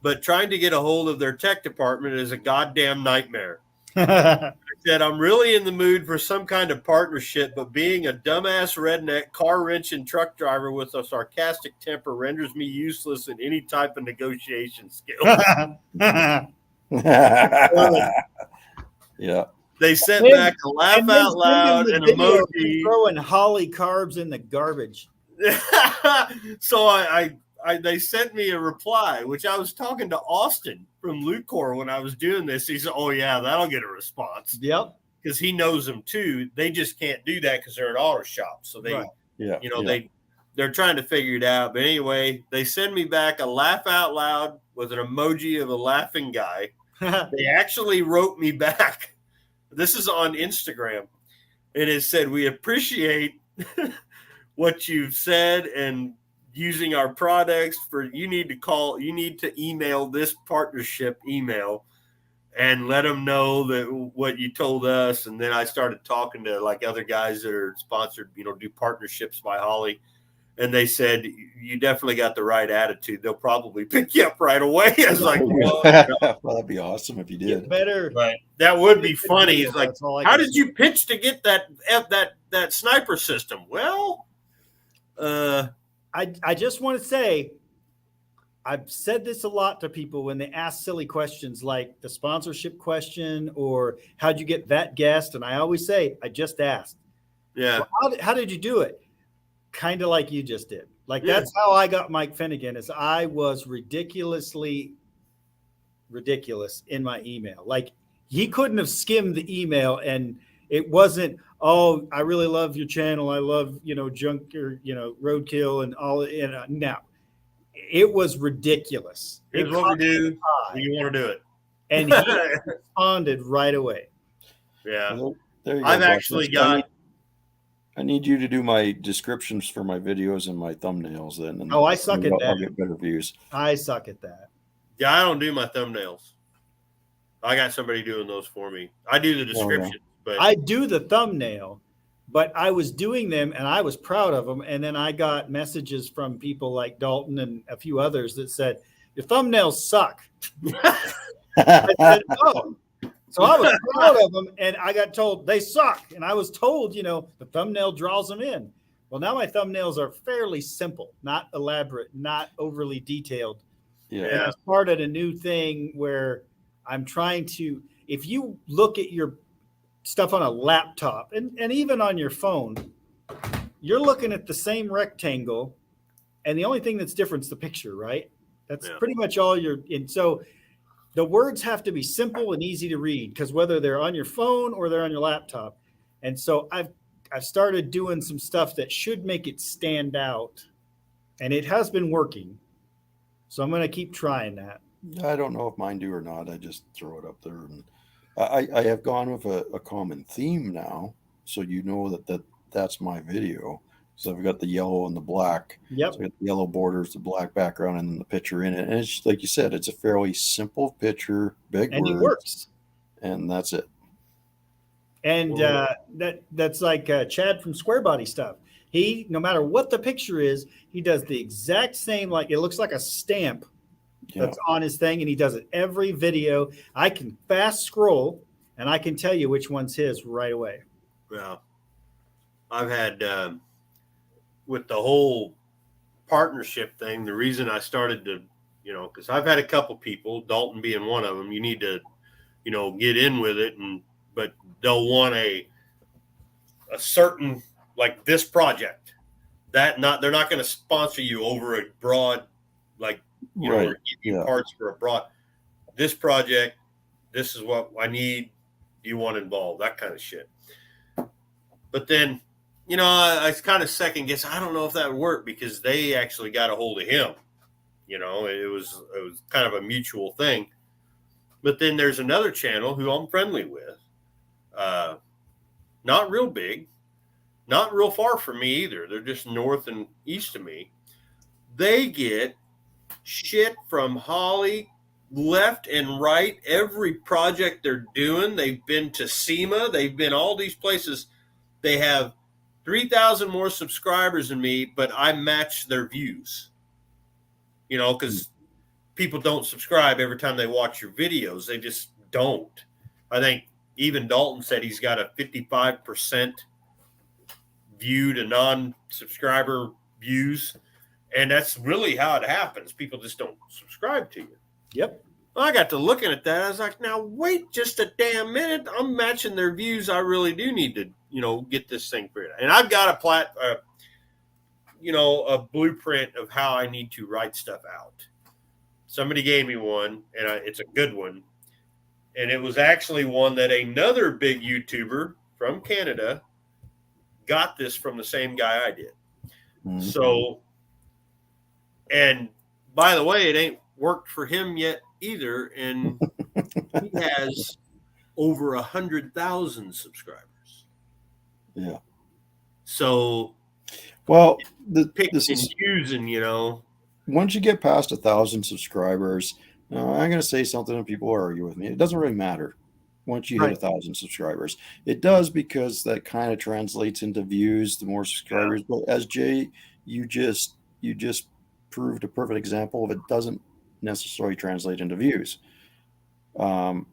but trying to get a hold of their tech department is a goddamn nightmare. I said, I'm really in the mood for some kind of partnership, but being a dumbass redneck car wrenching truck driver with a sarcastic temper renders me useless in any type of negotiation skills. Yeah. They sent back a laugh out loud and emoji. Throwing holly carbs in the garbage. So they sent me a reply, which I was talking to Austin from Lucor when I was doing this. He said, "Oh yeah, that'll get a response." Yep, because he knows them too. They just can't do that because they're an auto shop. So they, they're trying to figure it out. But anyway, they send me back a laugh out loud with an emoji of a laughing guy. They actually wrote me back. This is on Instagram, and it said, "We appreciate what you've said and using our products you need to email this partnership email and let them know that what you told us." And then I started talking to like other guys that are sponsored, do partnerships by Holly. And they said, "You definitely got the right attitude. They'll probably pick you up right away." I was like, well, that'd be awesome if you did. Better. Right. That would be funny. It's like, how did you pitch to get that sniper system? Well, I just want to say, I've said this a lot to people when they ask silly questions like the sponsorship question or how'd you get that guest? And I always say, I just asked. Yeah. Well, how did you do it? Kind of like you just did. Like that's how I got Mike Finnegan, is I was ridiculously ridiculous in my email. Like he couldn't have skimmed the email and it wasn't, "Oh, I really love your channel. I love, junk or, roadkill and all." No, it was ridiculous. Here's what we do. You want to do it. And he responded right away. Yeah. Well, there you go. I've actually got. I need you to do my descriptions for my videos and my thumbnails then. And I suck at that. I'll get better views. I suck at that. Yeah, I don't do my thumbnails. I got somebody doing those for me. I do the description. But I do the thumbnail, but I was doing them and I was proud of them. And then I got messages from people like Dalton and a few others that said, "Your thumbnails suck." I said, "Oh." So I was proud of them and I got told they suck. And I was told, the thumbnail draws them in. Well, now my thumbnails are fairly simple, not elaborate, not overly detailed. Yeah. And I started a new thing where I'm trying to, if you look at your stuff on a laptop and even on your phone, you're looking at the same rectangle. And the only thing that's different is the picture, right? That's pretty much all and so the words have to be simple and easy to read because whether they're on your phone or they're on your laptop. And so I've started doing some stuff that should make it stand out. And it has been working. So I'm going to keep trying that. I don't know if mine do or not. I just throw it up there. And I have gone with a common theme now. So that's my video. So I've got the yellow and the black. Yep. So I got the yellow borders, the black background, and then the picture in it. And it's like you said, it's a fairly simple picture, big and words, it works. And that's it. And that's like Chad from Square Body Stuff. He, no matter what the picture is, he does the exact same. Like it looks like a stamp that's on his thing, and he does it every video. I can fast scroll, and I can tell you which one's his right away. Yeah, I've had. With the whole partnership thing, the reason I started to, because I've had a couple people, Dalton being one of them, you need to, get in with it, but they'll want a certain, like this project, they're not going to sponsor you over a broad, like, or give you parts for a broad, this project, this is what I need, you want involved, that kind of shit. But then, I kind of second guess. I don't know if that would work because they actually got a hold of him. It was kind of a mutual thing. But then there's another channel who I'm friendly with. Not real big, not real far from me either. They're just north and east of me. They get shit from Holly left and right. Every project they're doing, they've been to SEMA. They've been all these places. They have 3,000 more subscribers than me, but I match their views, because people don't subscribe every time they watch your videos. They just don't. I think even Dalton said he's got a 55% view to non-subscriber views. And that's really how it happens. People just don't subscribe to you. Yep. I got to looking at that. I was like, now wait just a damn minute. I'm matching their views. I really do need to, get this thing figured out. And I've got a blueprint of how I need to write stuff out. Somebody gave me one, and it's a good one. And it was actually one that another big YouTuber from Canada got this from the same guy I did. Mm-hmm. So, and by the way, it ain't worked for him yet either. And he has over 100,000 subscribers. Yeah. So, well, using, once you get past 1,000 subscribers, I'm going to say something and people argue with me. It doesn't really matter once you hit 1,000 subscribers. It does, because that kind of translates into views, the more subscribers. Yeah. But as Jay, you just proved a perfect example of it doesn't necessarily translate into views. People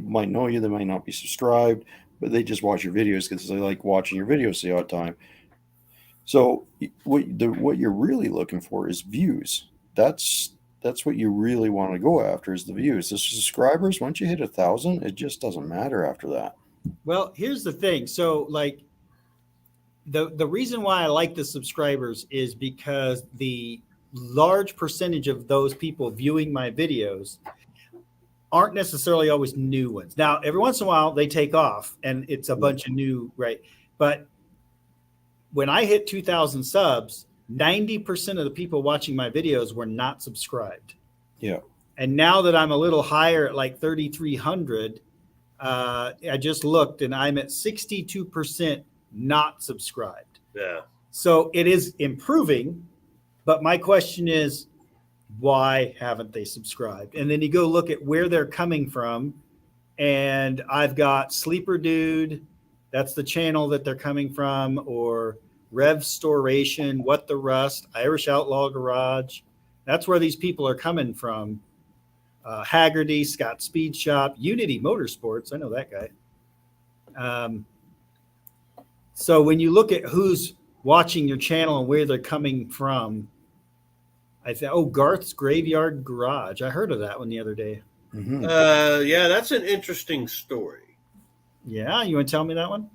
might know you, they might not be subscribed, but they just watch your videos because they like watching your videos the odd time. So what you're really looking for is views. That's what you really want to go after, is the views. The subscribers, once you hit 1,000, it just doesn't matter after that. Well, here's the thing. So like the reason why I like the subscribers is because the large percentage of those people viewing my videos aren't necessarily always new ones. Now, every once in a while they take off and it's a bunch of new, right? But when I hit 2,000 subs, 90% of the people watching my videos were not subscribed. Yeah. And now that I'm a little higher at like 3,300, I just looked and I'm at 62% not subscribed. Yeah. So it is improving, but my question is, why haven't they subscribed? And then you go look at where they're coming from, and I've got Sleeper Dude, that's the channel that they're coming from, or Revstoration, What the Rust, Irish Outlaw Garage. That's where these people are coming from. Haggerty, Scott Speed Shop, Unity Motorsports. I know that guy. So when you look at who's watching your channel and where they're coming from, I thought, Garth's Graveyard Garage. I heard of that one the other day. Mm-hmm. Yeah, that's an interesting story. Yeah, you want to tell me that one?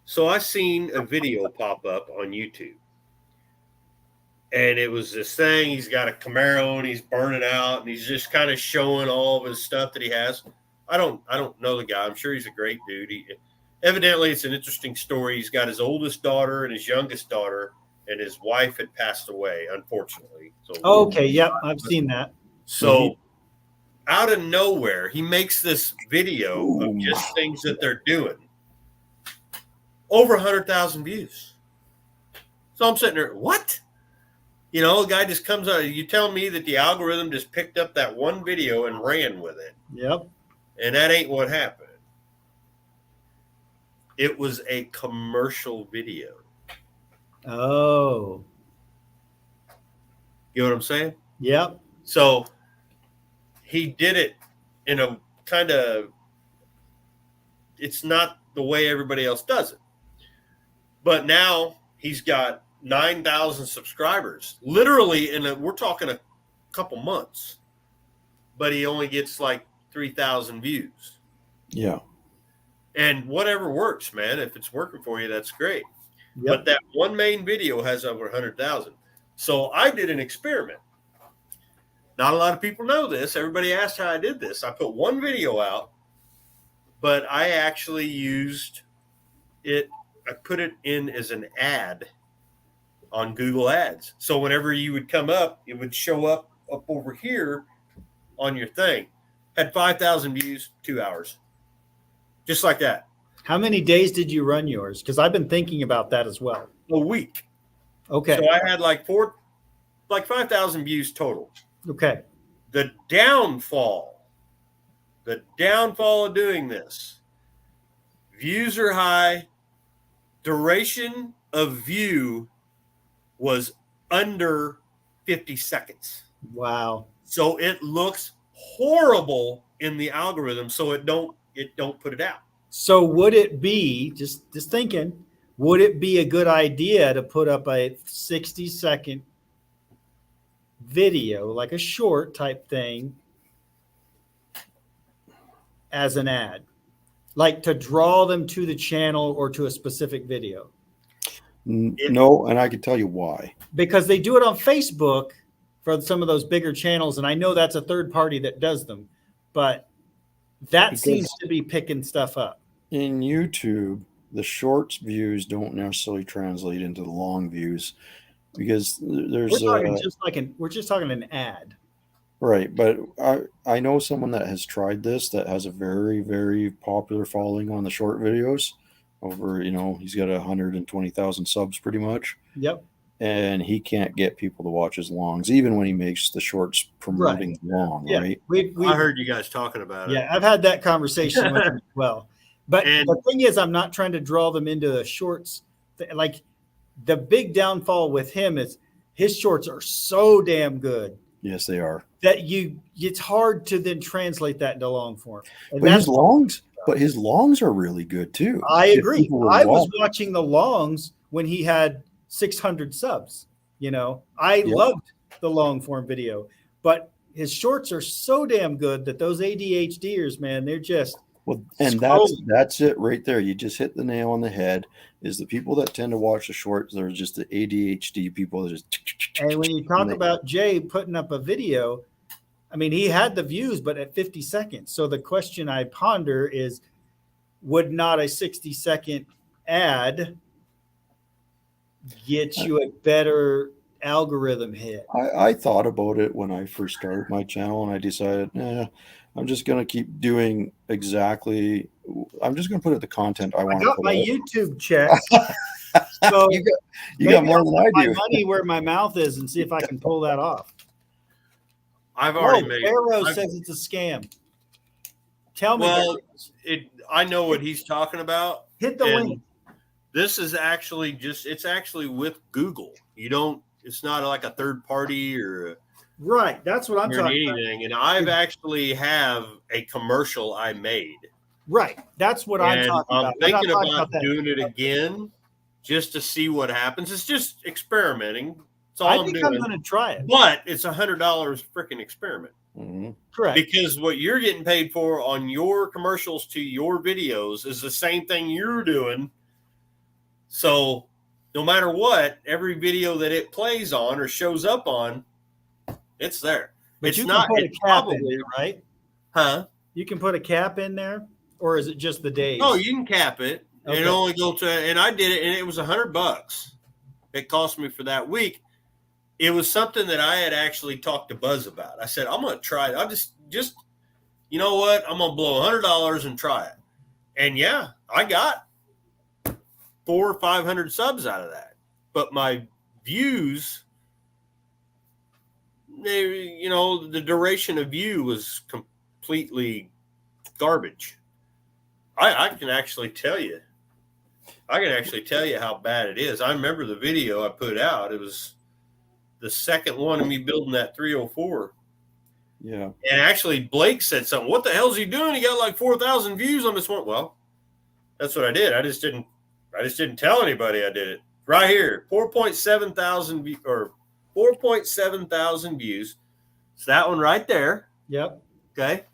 So I seen a video pop up on YouTube, and it was this thing. He's got a Camaro and he's burning out, and he's just kind of showing all of his stuff that he has. I don't know the guy. I'm sure he's a great dude. Evidently, it's an interesting story. He's got his oldest daughter and his youngest daughter, and his wife had passed away, unfortunately. So okay, yep, I've seen that. So out of nowhere, he makes this video of just things that they're doing. Over 100,000 views. So I'm sitting there, what? The guy just comes out. You tell me that the algorithm just picked up that one video and ran with it. Yep. And that ain't what happened. It was a commercial video. Oh. You know what I'm saying? Yep. So he did it in a kind of, it's not the way everybody else does it. But now he's got 9,000 subscribers, literally, we're talking a couple months, but he only gets like 3,000 views. Yeah. And whatever works, man. If it's working for you, that's great. Yep. But that one main video has over 100,000. So I did an experiment. Not a lot of people know this. Everybody asked how I did this. I put one video out, but I actually used it. I put it in as an ad on Google Ads. So whenever you would come up, it would show up over here on your thing. Had 5,000 views, 2 hours. Just like that. How many days did you run yours? Because I've been thinking about that as well. A week. Okay. So I had like 5,000 views total. Okay. The downfall of doing this, views are high, duration of view was under 50 seconds. Wow. So it looks horrible in the algorithm, so it don't put it out. So would it be just thinking? Would it be a good idea to put up a 60-second video, like a short type thing, as an ad, like to draw them to the channel or to a specific video? No, and I can tell you why. Because they do it on Facebook for some of those bigger channels, and I know that's a third party that does them, but that seems to be picking stuff up. In YouTube, the shorts views don't necessarily translate into the long views because there's we're just talking an ad. Right, but I know someone that has tried this that has a very, very popular following on the short videos. Over, he's got 120,000 subs pretty much. Yep. And he can't get people to watch his longs, even when he makes the shorts promoting long, yeah. right? I heard you guys talking about it. Yeah, I've had that conversation with him as well. But the thing is, I'm not trying to draw them into the shorts. Like, the big downfall with him is his shorts are so damn good. Yes, they are. That it's hard to then translate that into long form. And but his longs are really good too. I agree. I was watching the longs when he had 600 subs. I loved the long form video, but his shorts are so damn good that those ADHDers, man, they're just and that's it right there. You just hit the nail on the head. Is the people that tend to watch the shorts, they're just the ADHD people that just. And when you talk about Jay putting up a video, I mean, he had the views, but at 50 seconds. So the question I ponder is, would not a 60-second ad get you a better algorithm hit? I thought about it when I first started my channel, and I decided, I'm just going to keep doing I'm just going to put out the content I want to put out. I got my YouTube checks. So you got more than I do. My money where my mouth is, and see if I can pull that off. I've already made. Arrow says it's a scam. Tell me. Well, I know what he's talking about. Hit the link. This is actually it's actually with Google. It's not like a third party or right. That's what I'm talking about. And I've actually have a commercial I made. Right. That's what I'm talking about. I'm thinking about doing it again just to see what happens. It's just experimenting. That's all I'm doing. I'm going to try it. But it's $100 freaking experiment. Mm-hmm. Correct. Because what you're getting paid for on your commercials to your videos is the same thing you're doing. So no matter what, every video that it plays on or shows up on, it's there. But it's you not can put a cap in there, right? Huh? You can put a cap in there, or is it just the days? No, you can cap it. Okay. It only go to, and I did it, and it was $100. It cost me for that week. It was something that I had actually talked to Buzz about. I said, I'm going to try it. I'm just, you know what? I'm going to blow $100 and try it. And yeah, I got 400 or 500 subs out of that. But my views, the duration of view was completely garbage. I can actually tell you. How bad it is. I remember the video I put out. It was the second one of me building that 304. Yeah. And actually, Blake said something. What the hell is he doing? He got like 4,000 views on this one. Well, that's what I did. I just didn't tell anybody I did it. Right here, 4.7 thousand views. It's that one right there. Yep. Okay.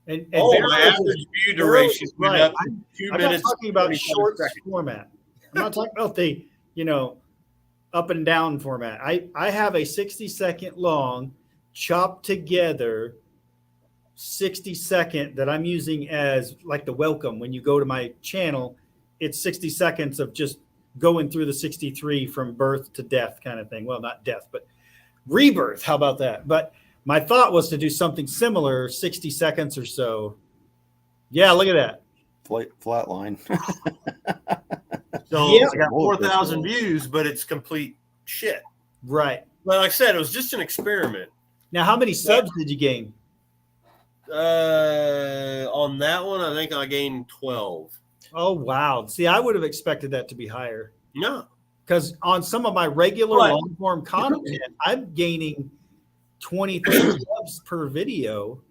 And my average view duration went up to 2 minutes. I'm not talking about shorts format. I'm not talking about the, up and down format. I have a 60-second long chopped together 60-second that I'm using as like the welcome. When you go to my channel, it's 60 seconds of just going through the 63 from birth to death kind of thing. Well, not death, but rebirth. How about that? But my thought was to do something similar, 60 seconds or so. Yeah, look at that. Flat line. So I got 4,000 views, but it's complete shit. Right. Well, like I said, it was just an experiment. Now, how many subs did you gain? On that one, I think I gained 12. Oh, wow. See, I would have expected that to be higher. No. Because on some of my regular Right. long form content, I'm gaining 20, 30 subs per video.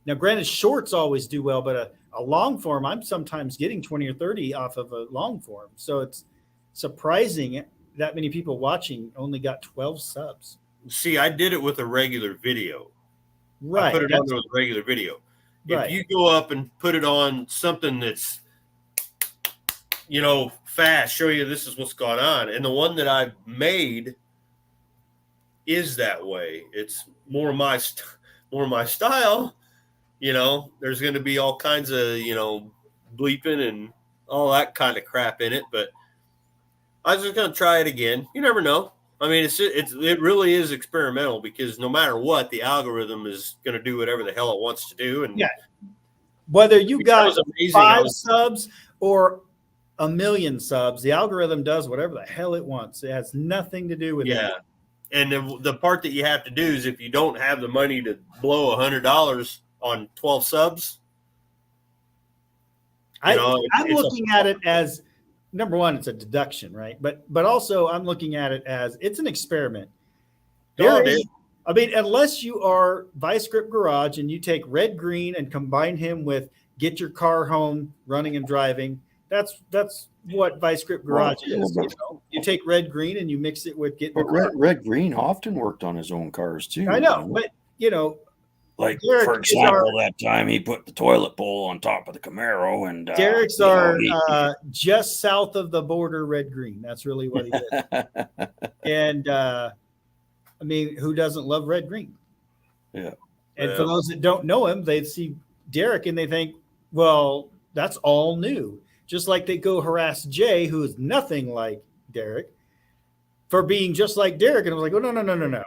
Now, granted, shorts always do well, but a long form, I'm sometimes getting 20 or 30 off of a long form. So it's surprising that many people watching only got 12 subs. See, I did it with a regular video. I Right. put it on with a regular video. If Right. you go up and put it on something that's, fast, show you this is what's going on. And the one that I've made is that way. It's more my style. There's going to be all kinds of, bleeping and all that kind of crap in it. But I was just going to try it again. You never know. I mean, it really is experimental because no matter what, the algorithm is going to do whatever the hell it wants to do. And yeah, whether you got amazing. 5 subs or 1 million subs, the algorithm does whatever the hell it wants. It has nothing to do with it. Yeah. And the part that you have to do is if you don't have the money to blow $100 on 12 subs, I'm looking at it as, number one, it's a deduction, right? But also I'm looking at it as it's an experiment. Unless you are Vice Grip Garage and you take Red Green and combine him with Get Your Car Home Running and Driving, that's what Vice Grip Garage is. You take Red Green and you mix it with Get Your Car. Red Green often worked on his own cars too. I know, but like Derek, for example, that time he put the toilet bowl on top of the Camaro, and Derek's are just south of the border Red Green. That's really what he did. And who doesn't love Red Green? Yeah. And for those that don't know him, they see Derek and they think, well, that's all new. Just like they go harass Jay, who is nothing like Derek, for being just like Derek. And I was like, oh, no.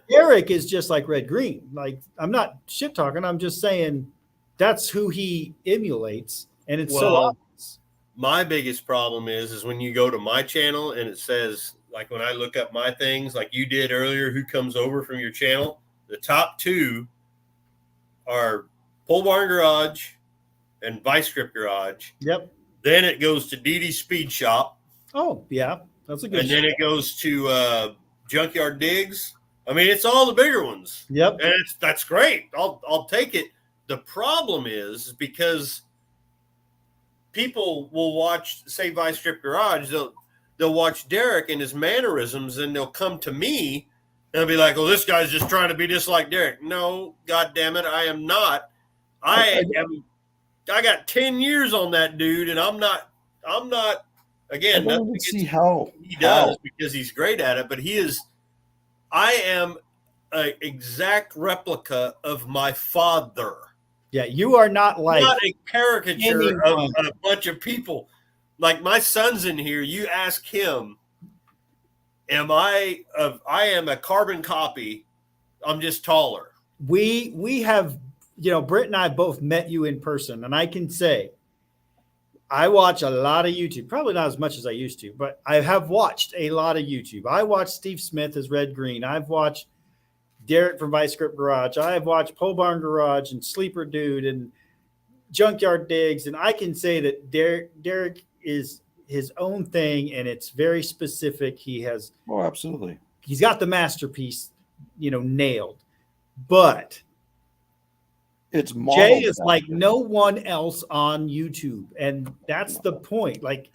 Derek is just like Red Green. Like, I'm not shit talking. I'm just saying that's who he emulates. And it's so obvious. My biggest problem is when you go to my channel and it says, like when I look up my things like you did earlier, who comes over from your channel, the top 2 are Pole Barn Garage and Vice Grip Garage. Yep. Then it goes to DD Speed Shop. Oh, yeah. That's a good And then it goes to Junkyard Digs. I mean, it's all the bigger ones. Yep. And that's great. I'll take it. The problem is because people will watch, say, Vice Grip Garage, they'll watch Derek and his mannerisms, and they'll come to me and they'll be like, "Oh, this guy's just trying to be just like Derek." No, God damn it, I am not. I got 10 years on that dude, and I'm not. Again, I don't see how he does because he's great at it, but he is. I am an exact replica of my father. Yeah, you are not like a caricature of a bunch of people. Like my son's in here. You ask him, I am a carbon copy. I'm just taller. We have, Britt and I both met you in person, and I can say I watch a lot of YouTube, probably not as much as I used to, but I have watched a lot of YouTube. I watched Steve Smith as Red Green. I've watched Derek from Vice Grip Garage. I've watched Pole Barn Garage and Sleeper Dude and Junkyard Digs. And I can say that Derek is his own thing, and it's very specific. Absolutely. He's got the masterpiece, nailed. But it's Jay is like no one else on YouTube, and that's the point. Like,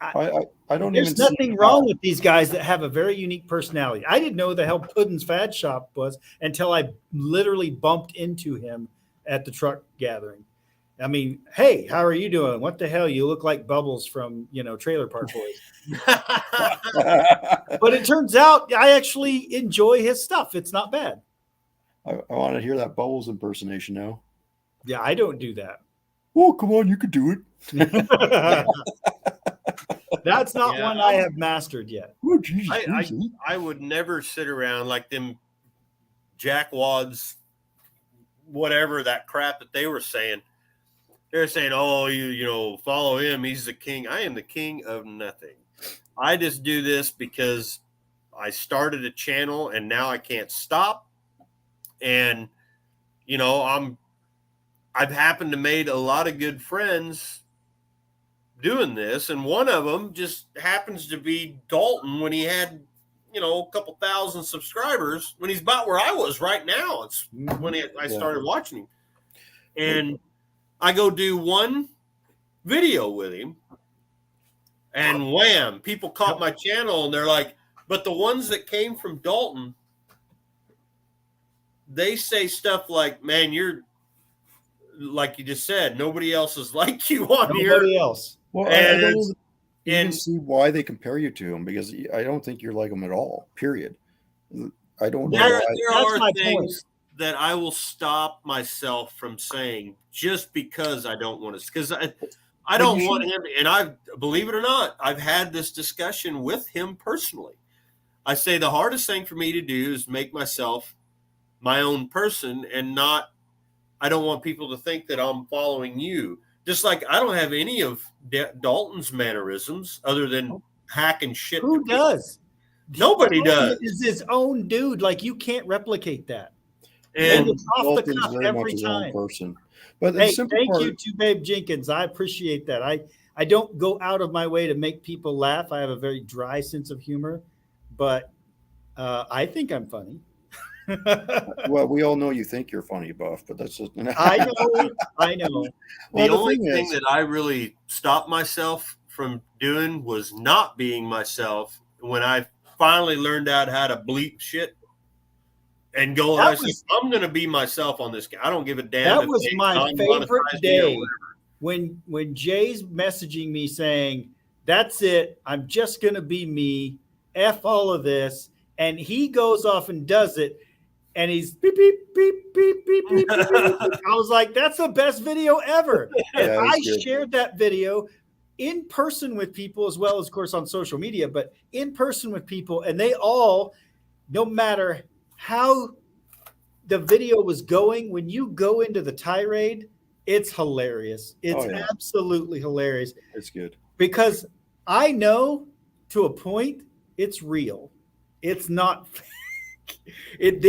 I don't. There's nothing wrong with these guys that have a very unique personality. I didn't know the hell Puddin's Fad Shop was until I literally bumped into him at the truck gathering. I mean, hey, how are you doing? What the hell? You look like Bubbles from Trailer Park Boys. But it turns out I actually enjoy his stuff. It's not bad. I want to hear that Bubbles impersonation now. Yeah, I don't do that. Oh, come on, you could do it. That's not one I have mastered yet. Oh, geez, I would never sit around like them jackwads, whatever that crap that they were saying. They're saying, "Oh, you follow him. He's the king." I am the king of nothing. I just do this because I started a channel and now I can't stop. And I've happened to made a lot of good friends doing this, and one of them just happens to be Dalton when he had, a couple thousand subscribers, when he's about where I was right now. It's when I started watching him. And I go do one video with him, and wham, people caught my channel, and they're like, but the ones that came from Dalton, they say stuff like, man, you're, like you just said, nobody else is like you on here. Nobody else. Well, I don't even see why they compare you to him, because I don't think you're like him at all, period. I don't know why. There are things that I will stop myself from saying just because I don't want to, because I don't want him, and I believe it or not, I've had this discussion with him personally. I say the hardest thing for me to do is make myself my own person, and I don't want people to think that I'm following you. Just like I don't have any of Dalton's mannerisms other than hacking shit. Who does? Nobody does. Is his own dude. Like, you can't replicate that. And it's off the cuff every time. Person. But hey, thank you to Babe Jenkins. I appreciate that. I don't go out of my way to make people laugh. I have a very dry sense of humor, but I think I'm funny. Well, we all know you think you're funny, Buff, but that's just... I know. The only thing that I really stopped myself from doing was not being myself. When I finally learned out how to bleep shit and go, I'm going to be myself on this. I don't give a damn. That was my favorite day when Jay's messaging me saying, that's it, I'm just going to be me, F all of this. And he goes off and does it. And he's beep, beep, beep, beep, beep, beep, beep, beep. I was like, that's the best video ever. And I shared that video in person with people, as well as, of course, on social media, but in person with people. And they all, no matter how the video was going, when you go into the tirade, it's hilarious. It's absolutely hilarious. It's good. Because I know to a point it's real. It's not fake. It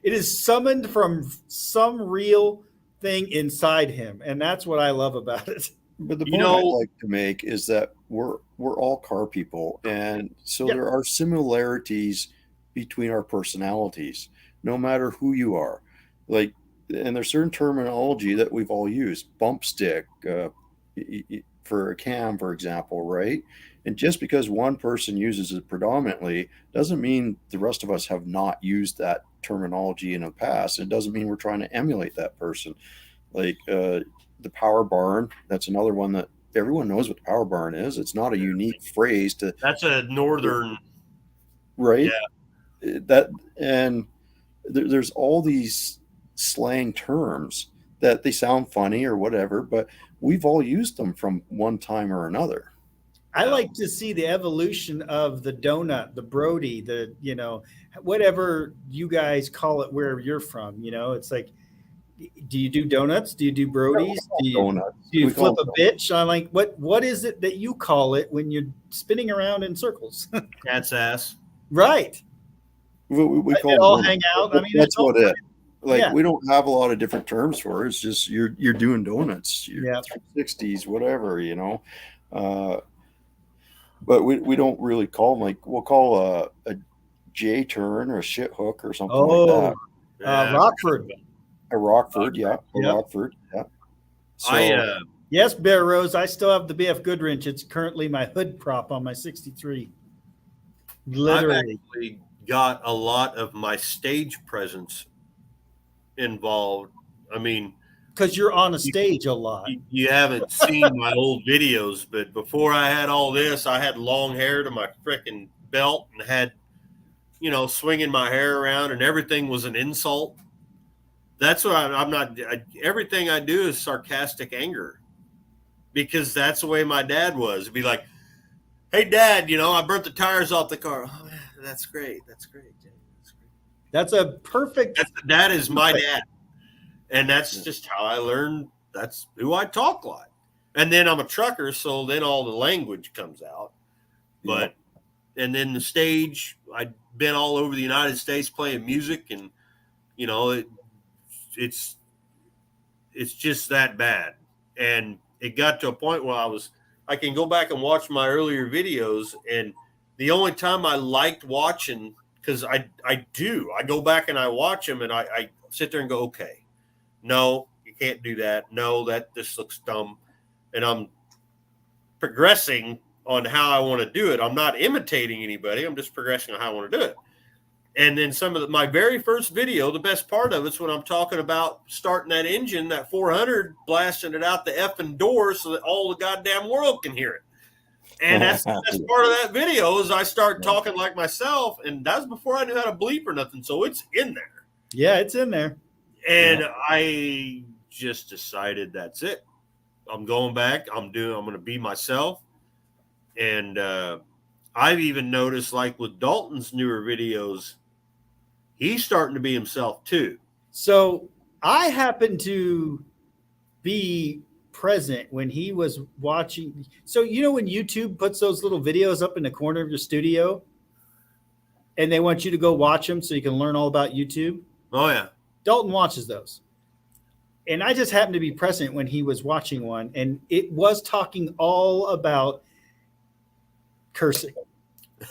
is summoned from some real thing inside him, and that's what I love about it. But the point I'd like to make is that we're all car people, and so there are similarities between our personalities, no matter who you are. Like, and there's certain terminology that we've all used, bump stick for a cam, for example, right? And just because one person uses it predominantly doesn't mean the rest of us have not used that terminology in the past. It doesn't mean we're trying to emulate that person. Like the power barn, that's another one that everyone knows what the power barn is. It's not a unique phrase to. That's a northern, right? Yeah. There's all these slang terms that they sound funny or whatever, but we've all used them from one time or another. I like to see the evolution of the donut, the Brody, whatever you guys call it where you're from. It's like, do you do donuts? Do you do Brodies? Do you flip a bitch? I'm like, what is it that you call it when you're spinning around in circles? Cat's ass. Right. We call it all hang out. I mean, that's what it is. Like, we don't have a lot of different terms for it. It's just you're doing donuts. You're 360s, whatever, but we don't really call them, like, we'll call a J turn or a shit hook or something like that. Rockford. A Rockford, Rockford, yeah. So, yes, Bear Rose, I still have the BF Goodwrench. It's currently my hood prop on my 63. Literally. I've actually got a lot of my stage presence involved. I mean, because you're on a stage a lot. You haven't seen my old videos, but before I had all this, I had long hair to my freaking belt and had, swinging my hair around, and everything was an insult. That's what I'm not. Everything I do is sarcastic anger, because that's the way my dad was. It'd be like, "Hey, Dad, I burnt the tires off the car." Oh, man, that's great. That's great. That's great. That's a perfect. That is my dad. And that's just how I learned. That's who I talk like. And then I'm a trucker, so then all the language comes out. But and then the stage, I've been all over the United States playing music, and it's just that bad. And it got to a point where I can go back and watch my earlier videos, and the only time I liked watching, because I go back and I watch them, and I sit there and go, okay, no, you can't do that. No, that this looks dumb, and I'm progressing on how I want to do it. I'm not imitating anybody. I'm just progressing on how I want to do it. And then my very first video, the best part of it's when I'm talking about starting that engine, that 400, blasting it out the effing door so that all the goddamn world can hear it. And that's the best part of that video is I start talking like myself, and that's before I knew how to bleep or nothing. So it's in there. Yeah, it's in there. And I just decided that's it. I'm going back. I'm going to be myself. And I've even noticed, like with Dalton's newer videos, he's starting to be himself too. So I happened to be present when he was watching. So when YouTube puts those little videos up in the corner of your studio and they want you to go watch them so you can learn all about YouTube? Oh, yeah. Dalton watches those. And I just happened to be present when he was watching one, and it was talking all about cursing.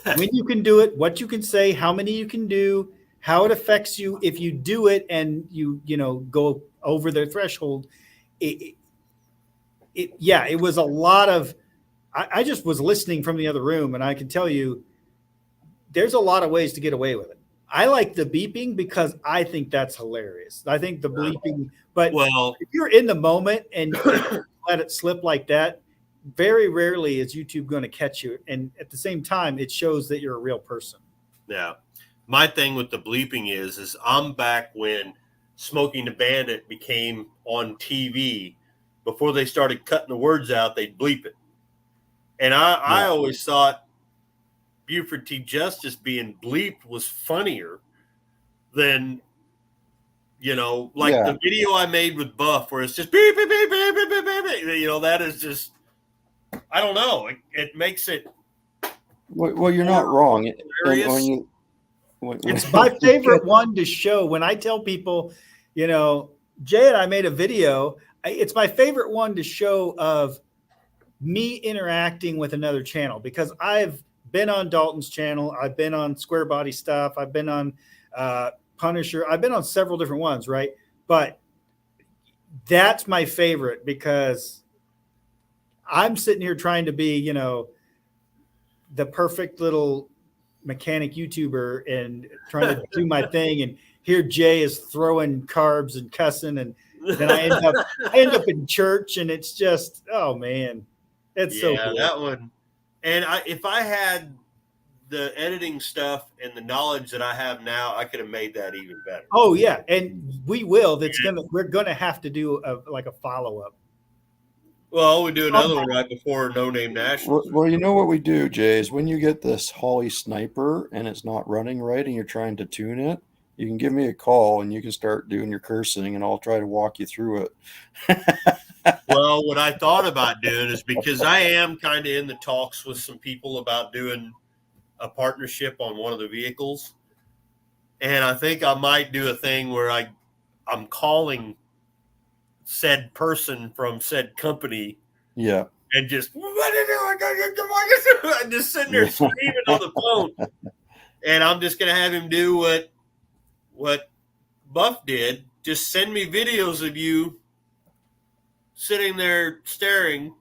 When you can do it, what you can say, how many you can do, how it affects you if you do it and you go over their threshold. It was a lot of, I just was listening from the other room, and I can tell you there's a lot of ways to get away with it. I like the beeping because I think that's hilarious. I think the bleeping, but if you're in the moment and let it slip like that, very rarely is YouTube going to catch you. And at the same time, it shows that you're a real person. Yeah. My thing with the bleeping is I'm back when Smoking the Bandit became on TV. Before they started cutting the words out, they'd bleep it. And I always thought Buford T. Justice being bleeped was funnier than, the video I made with Buff where it's just beep, beep, beep, beep, beep, beep, beep. That is just, I don't know. It makes it. Well, you're not wrong. It's my favorite one to show. When I tell people, Jay and I made a video, it's my favorite one to show of me interacting with another channel, because I've been on Dalton's channel. I've been on Square Body Stuff. I've been on Punisher. I've been on several different ones, right? But that's my favorite because I'm sitting here trying to be, the perfect little mechanic YouTuber and trying to do my thing. And here Jay is throwing carbs and cussing, and then I end up in church, and it's just, oh man, it's so cool. That one. And if I had the editing stuff and the knowledge that I have now, I could have made that even better. Oh yeah, and we will. We're gonna have to do a follow up. Well, we do another one right before No Name National. Well, you know what we do, Jay, is when you get this Holly Sniper and it's not running right and you're trying to tune it, you can give me a call and you can start doing your cursing and I'll try to walk you through it. Well, what I thought about doing is, because I am kind of in the talks with some people about doing a partnership on one of the vehicles. And I think I might do a thing where I'm calling said person from said company. Yeah. And just, what are you doing? I'm just sitting there screaming on the phone. And I'm just going to have him do what Buff did. Just send me videos of you sitting there staring.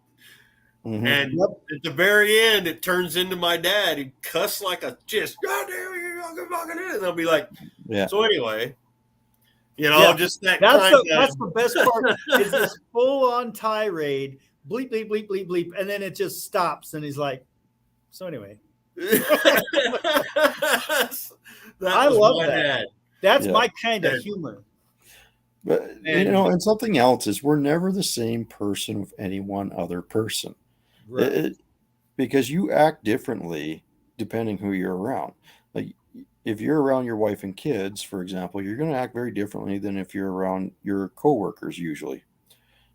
Mm-hmm. And at the very end, it turns into my dad. He cuss like a just, God damn it, and I'll be like, yeah. So anyway, just that's the best part is this full on tirade, bleep, bleep, bleep, bleep, bleep, and then it just stops, and he's like, so anyway. I love that. Dad. That's my kind of humor. But, and something else is we're never the same person with any one other person. Right. Because you act differently depending who you're around. Like if you're around your wife and kids, for example, you're going to act very differently than if you're around your coworkers usually.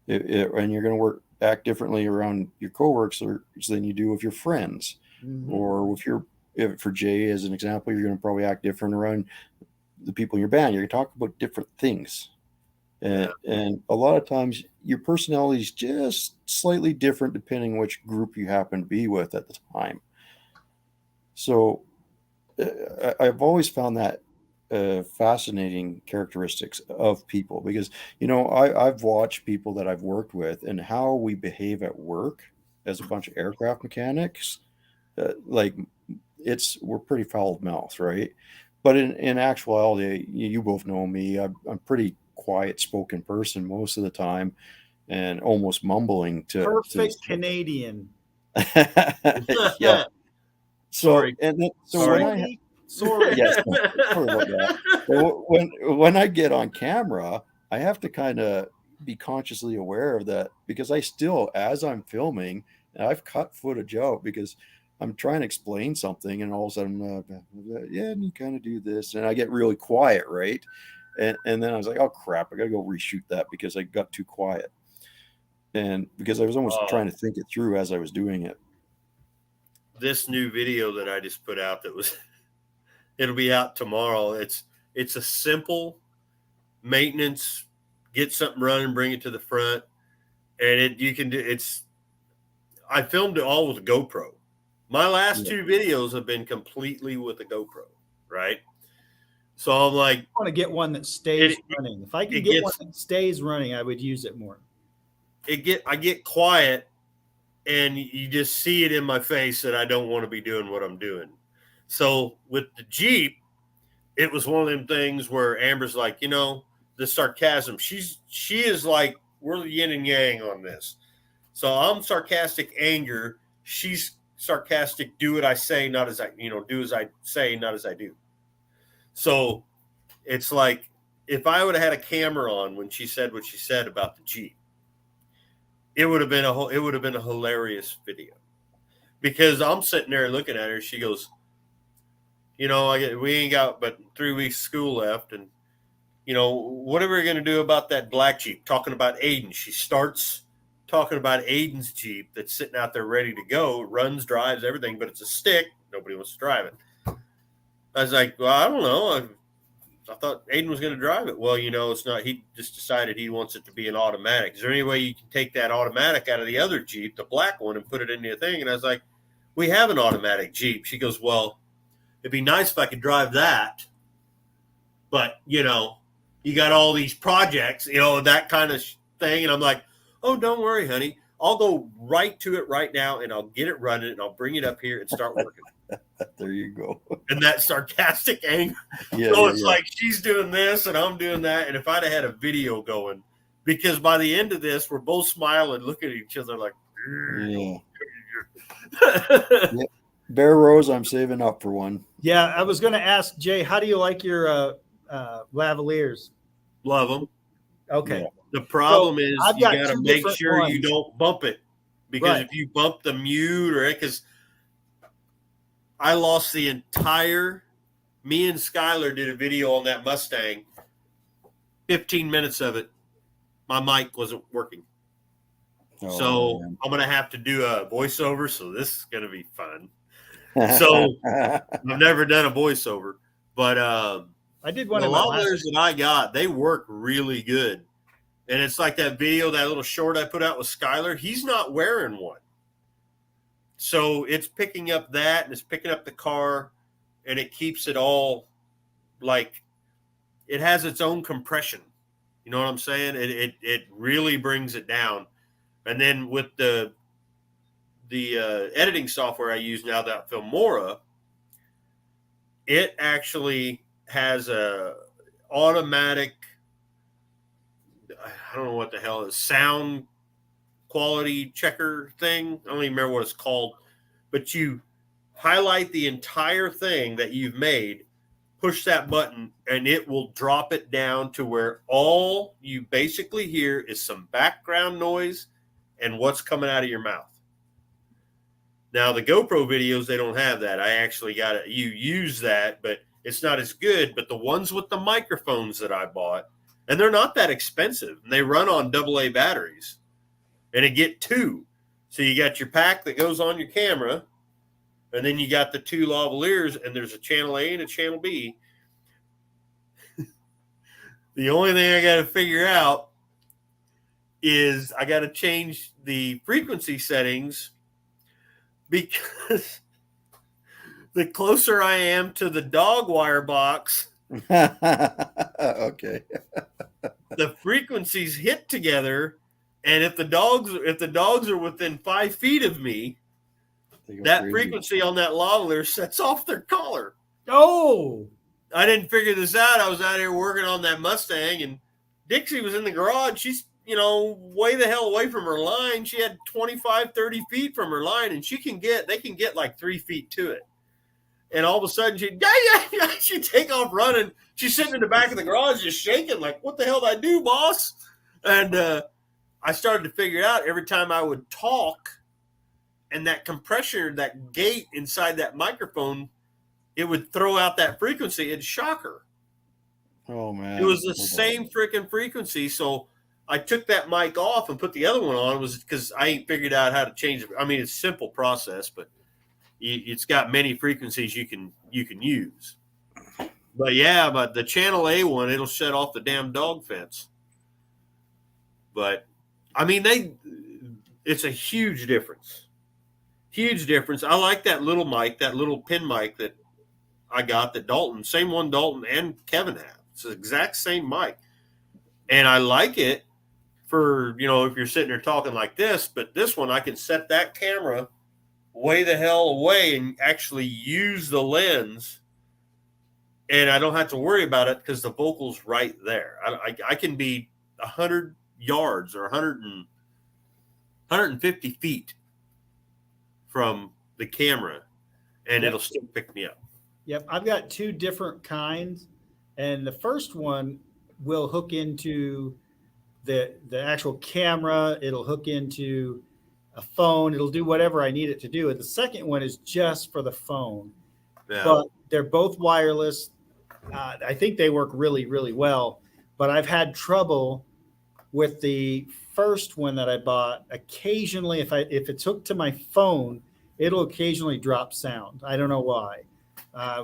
And you're going to act differently around your coworkers than you do with your friends. Mm-hmm. Or for Jay, as an example, you're going to probably act different around the people in your band. You're going to talk about different things. And a lot of times your personality is just slightly different depending which group you happen to be with at the time. So I've always found that fascinating characteristics of people because, I've watched people that I've worked with and how we behave at work as a bunch of aircraft mechanics. Like we're pretty foul mouthed, right? But in actuality, you both know me. I'm pretty quiet spoken person most of the time and almost mumbling to Perfect Canadian. yeah. So Sorry. and then, so when I Sorry. Sorry. yes, sorry about that. But when I get on camera, I have to kind of be consciously aware of that because I still, as I'm filming, and I've cut footage out because I'm trying to explain something, and all of a sudden, yeah, and you kind of do this, and I get really quiet, right? And then I was like, oh crap, I gotta go reshoot that because I got too quiet, and because I was almost trying to think it through as I was doing it. This new video that I just put out it'll be out tomorrow. It's a simple maintenance, get something running, bring it to the front, and you can do it's. I filmed it all with a GoPro. My last two videos have been completely with a GoPro, right? So I'm like, I want to get one that stays running. If I can get one that stays running, I would use it more. I get quiet, and you just see it in my face that I don't want to be doing what I'm doing. So with the Jeep, it was one of them things where Amber's like, the sarcasm. She is like, we're the yin and yang on this. So I'm sarcastic anger. She's sarcastic. Do what I say, not as I, do as I say, not as I do. So it's like if I would have had a camera on when she said what she said about the Jeep, it would have been a hilarious video because I'm sitting there looking at her. She goes, we ain't got but 3 weeks of school left, and what are we going to do about that black Jeep? Talking about Aiden. She starts talking about Aiden's Jeep that's sitting out there ready to go, runs, drives, everything, but it's a stick. Nobody wants to drive it. I was like, well, I don't know. I thought Aiden was going to drive it. Well, it's not. He just decided he wants it to be an automatic. Is there any way you can take that automatic out of the other Jeep, the black one, and put it into a thing? And I was like, we have an automatic Jeep. She goes, well, it'd be nice if I could drive that. But, you got all these projects, that kind of thing. And I'm like, oh, don't worry, honey. I'll go right to it right now, and I'll get it running, and I'll bring it up here and start working. There you go. And that sarcastic anger. Yeah, so it's like she's doing this, and I'm doing that. And if I'd have had a video going, because by the end of this, we're both smiling, looking at each other like, yeah. Bear Rose, I'm saving up for one. Yeah, I was going to ask Jay, how do you like your lavaliers? Love them. Okay. Yeah. The problem is you got to make sure you don't bump it, because if you bump the mute because I lost the entire. Me and Skylar did a video on that Mustang. 15 minutes of it, my mic wasn't working. So man. I'm going to have to do a voiceover. So this is going to be fun. So I've never done a voiceover, but I did one. The lavaliers that I got, they work really good. And it's like that video, that little short I put out with Skylar. He's not wearing one. So it's picking up that, and it's picking up the car, and it keeps it all like it has its own compression. You know what I'm saying? It really brings it down. And then with the editing software I use now, that Filmora, it actually has a automatic, I don't know what the hell it is, sound quality checker thing. I don't even remember what it's called, but you highlight the entire thing that you've made, push that button, and it will drop it down to where all you basically hear is some background noise and what's coming out of your mouth. Now, the GoPro videos, they don't have that. I actually got it. You use that, but it's not as good. But the ones with the microphones that I bought, and they're not that expensive, and they run on AA batteries, and it get two. So you got your pack that goes on your camera, and then you got the two lavaliers, and there's a channel A and a channel B. The only thing I got to figure out is I got to change the frequency settings because the closer I am to the dog wire box, Okay. the frequencies hit together, and if the dogs are within 5 feet of me, They go that crazy. frequency on that lavalier sets off their collar. Oh, I didn't figure this out. I was out here working on that Mustang, and Dixie was in the garage. She's, way the hell away from her line. She had 25, 30 feet from her line, and they can get like 3 feet to it. And all of a sudden, she'd take off running. She's sitting in the back of the garage just shaking like, what the hell did I do, boss? And I started to figure out every time I would talk and that compressor, that gate inside that microphone, it would throw out that frequency. It'd shock her. Oh man. It was the same freaking frequency. So I took that mic off and put the other one on. It was because I ain't figured out how to change it. I mean, it's a simple process, but it's got many frequencies you can use. But the channel A one, it'll shut off the damn dog fence. But I mean, it's a huge difference. Huge difference. I like that little mic, that little pin mic that I got that same one Dalton and Kevin have. It's the exact same mic. And I like it for, if you're sitting there talking like this, but this one, I can set that camera way the hell away and actually use the lens, and I don't have to worry about it because the vocal's right there. I can be 100 yards or 150 feet from the camera, and it'll still pick me up. Yep, I've got two different kinds, and the first one will hook into the actual camera. It'll hook into a phone. It'll do whatever I need it to do. And the second one is just for the phone. Yeah. But they're both wireless. I think they work really, really well. But I've had trouble with the first one that I bought. Occasionally, if it's hooked to my phone, it'll occasionally drop sound. I don't know why.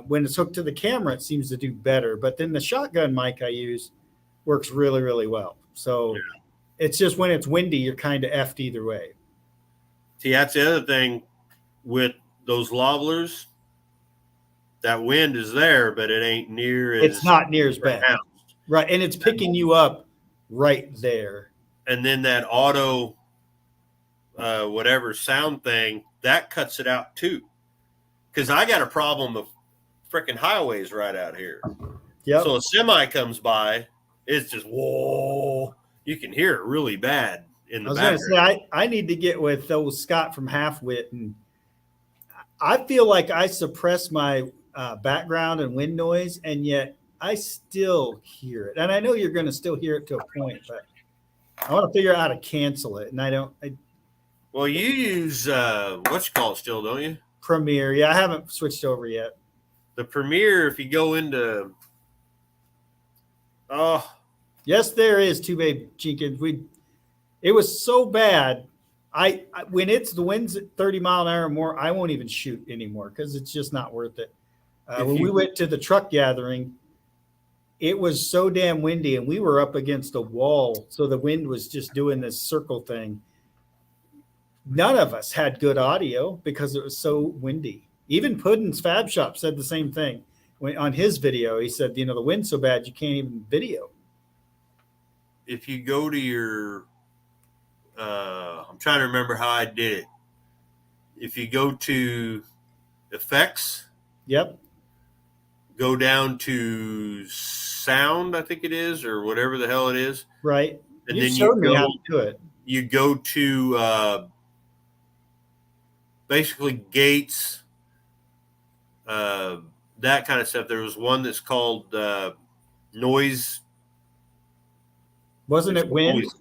When it's hooked to the camera, it seems to do better. But then the shotgun mic I use works really, really well. So It's just when it's windy, you're kind of effed either way. See, that's the other thing with those lavaliers. That wind is there, but it ain't near as. It's not near as bad. pronounced. Right. And it's picking you up right there. And then that auto, whatever sound thing, that cuts it out too. Because I got a problem of freaking highways right out here. Yep. So a semi comes by, it's just, whoa. You can hear it really bad in the background. I was going to say, I need to get with old Scott from Halfwit. And I feel like I suppress my background and wind noise, and yet I still hear it. And I know you're going to still hear it to a point, but I want to figure out how to cancel it. And I don't. Well, you use what you call it still, don't you? Premiere. Yeah, I haven't switched over yet. The Premiere, if you go into yes, there is Too Bad Jenkins. It was so bad. I when it's the wind's at 30 mile an hour or more, I won't even shoot anymore because it's just not worth it. When we went to the truck gathering, it was so damn windy, and we were up against a wall, so the wind was just doing this circle thing. None of us had good audio because it was so windy. Even Puddin's Fab Shop said the same thing. On his video, he said, the wind's so bad you can't even video. if you go to your I'm trying to remember how I did it. If you go to effects, Yep. go down to sound, I think it is, or whatever the hell it is. Right. And You then showed you me go, how to do it. you go to basically gates, that kind of stuff. There was one that's called noise. Wasn't it wind? Noise.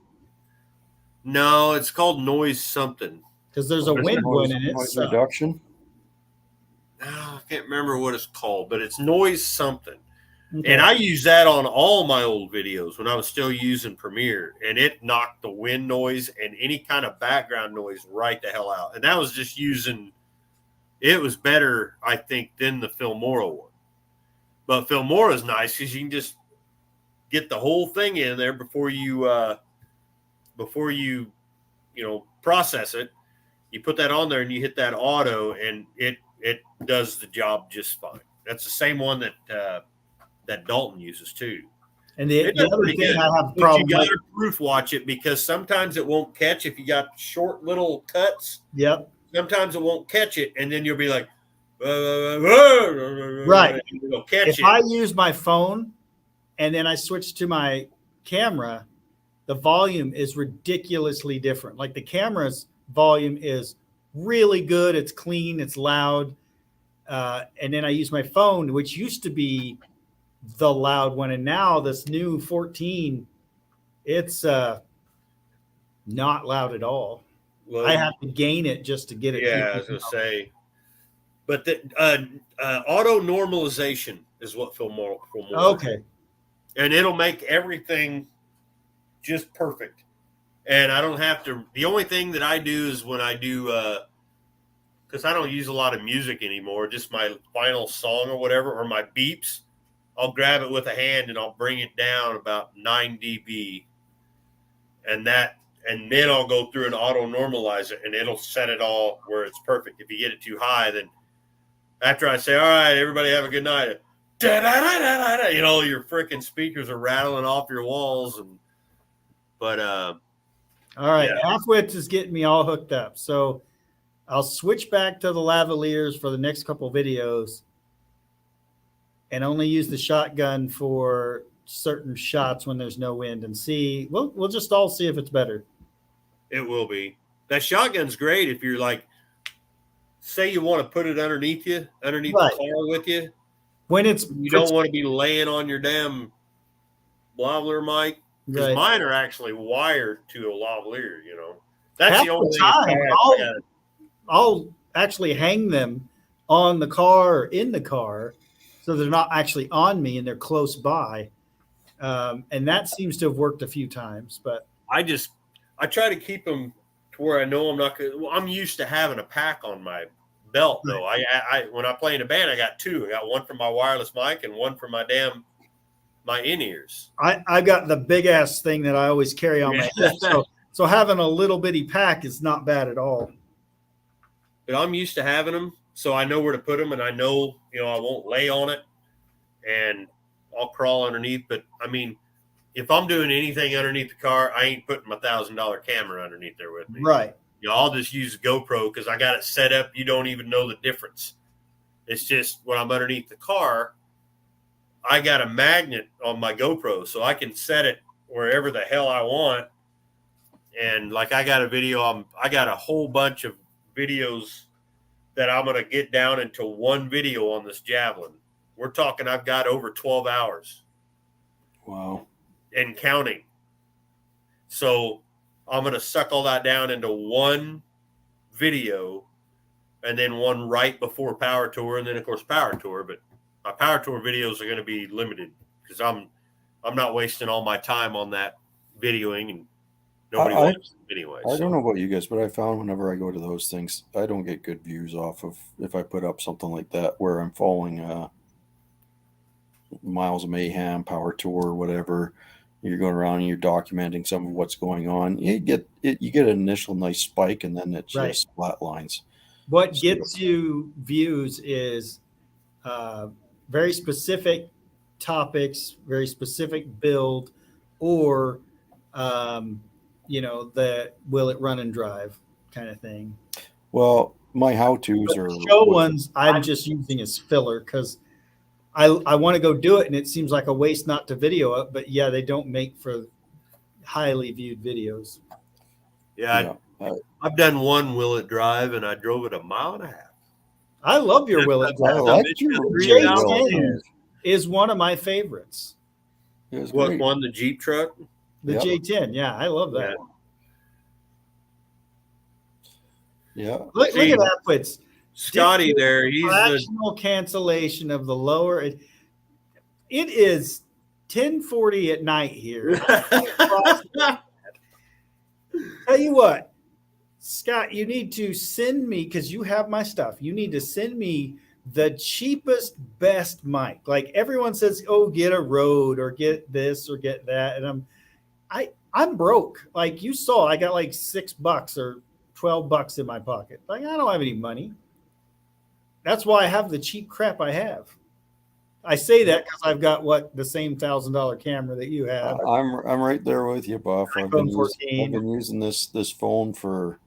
No, it's called noise something. Because there's a wind one in it. Noise So. reduction. I can't remember what it's called, but it's noise something. Okay. And I use that on all my old videos when I was still using Premiere, and it knocked the wind noise and any kind of background noise right the hell out. And that was just using, it was better, I think, than the Filmora one. But Filmora is nice because you can just get the whole thing in there before you process it. You put that on there and you hit that auto, and it does the job just fine. That's the same one that Dalton uses too. And the other thing good. I have But problem you got with, to proof watch it, because sometimes it won't catch if you got short little cuts. yep, Sometimes it won't catch it, and then you'll be like, right. and it'll catch If it. I use my phone and then I switch to my camera, the volume is ridiculously different. Like the camera's volume is really good. It's clean. It's loud. And then I use my phone, which used to be the loud one. And now this new 14, it's not loud at all. Well, I have to gain it just to get it. yeah, I was gonna say, but the auto normalization is what Phil Moore. Okay. And it'll make everything just perfect. And I don't have to. The only thing that I do is when I do, because I don't use a lot of music anymore, just my final song or whatever, or my beeps. I'll grab it with a hand and I'll bring it down about 9 dB, and then I'll go through and auto normalize it, and it'll set it all where it's perfect. If you get it too high, then after I say, "All right, everybody have a good night," your freaking speakers are rattling off your walls, but all right, yeah. Halfwits is getting me all hooked up. So I'll switch back to the lavaliers for the next couple videos and only use the shotgun for certain shots when there's no wind, and see. We'll just all see if it's better. It will be. That shotgun's great if you're like, say you want to put it underneath the car with you. When You don't want to be laying on your damn lavalier mic, because mine are actually wired to a lavalier. That's half the only the thing. I'll actually hang them on the car or in the car, so they're not actually on me and they're close by. And that seems to have worked a few times, but I try to keep them to where I know I'm not going. Well, I'm used to having a pack on my belt, though. I when I play in a band, I got two. I got one for my wireless mic and one for my in-ears. I got the big ass thing that I always carry on my hip. So having a little bitty pack is not bad at all. But I'm used to having them, so I know where to put them, and I know, I won't lay on it, and I'll crawl underneath. But I mean, if I'm doing anything underneath the car, I ain't putting my $1,000 camera underneath there with me. Right. I'll just use GoPro because I got it set up. You don't even know the difference. It's just when I'm underneath the car, I got a magnet on my GoPro, so I can set it wherever the hell I want. And like I got a whole bunch of videos that I'm going to get down into one video on this Javelin. We're talking, I've got over 12 hours. Wow. And counting. So I'm going to suck all that down into one video, and then one right before Power Tour, and then of course Power Tour. But my Power Tour videos are going to be limited because I'm not wasting all my time on that videoing, and nobody wants it anyway. I don't know about you guys, but I found whenever I go to those things, I don't get good views off of if I put up something like that where I'm following Miles of Mayhem, Power Tour, whatever. You're going around and you're documenting some of what's going on. You get an initial nice spike, and then it just flatlines. What gets you views is very specific topics, very specific build, or the will it run and drive kind of thing. Well, my how-tos are show ones I'm just using as filler because I want to go do it, and it seems like a waste not to video it. But yeah, they don't make for highly viewed videos. Yeah, I've done one will it drive, and I drove it 1.5 miles. I love your will it drive. I like your J10 is one of my favorites. What one? The Jeep truck? The J10. Yeah, I love that. Yeah. Look at that. Puts Scotty there. He's fractional cancellation of the lower. It is 10:40 at night here. Tell you what, Scott, you need to send me, because you have my stuff. You need to send me the cheapest, best mic. Like everyone says, oh, get a Rode or get this or get that. And I'm broke. Like you saw, I got like $6 or $12 in my pocket. Like I don't have any money. That's why I have the cheap crap I have. I say that because I've got the same $1,000 camera that you have. I'm right there with you, Buff. I've been, iPhone 14. I've been using this phone for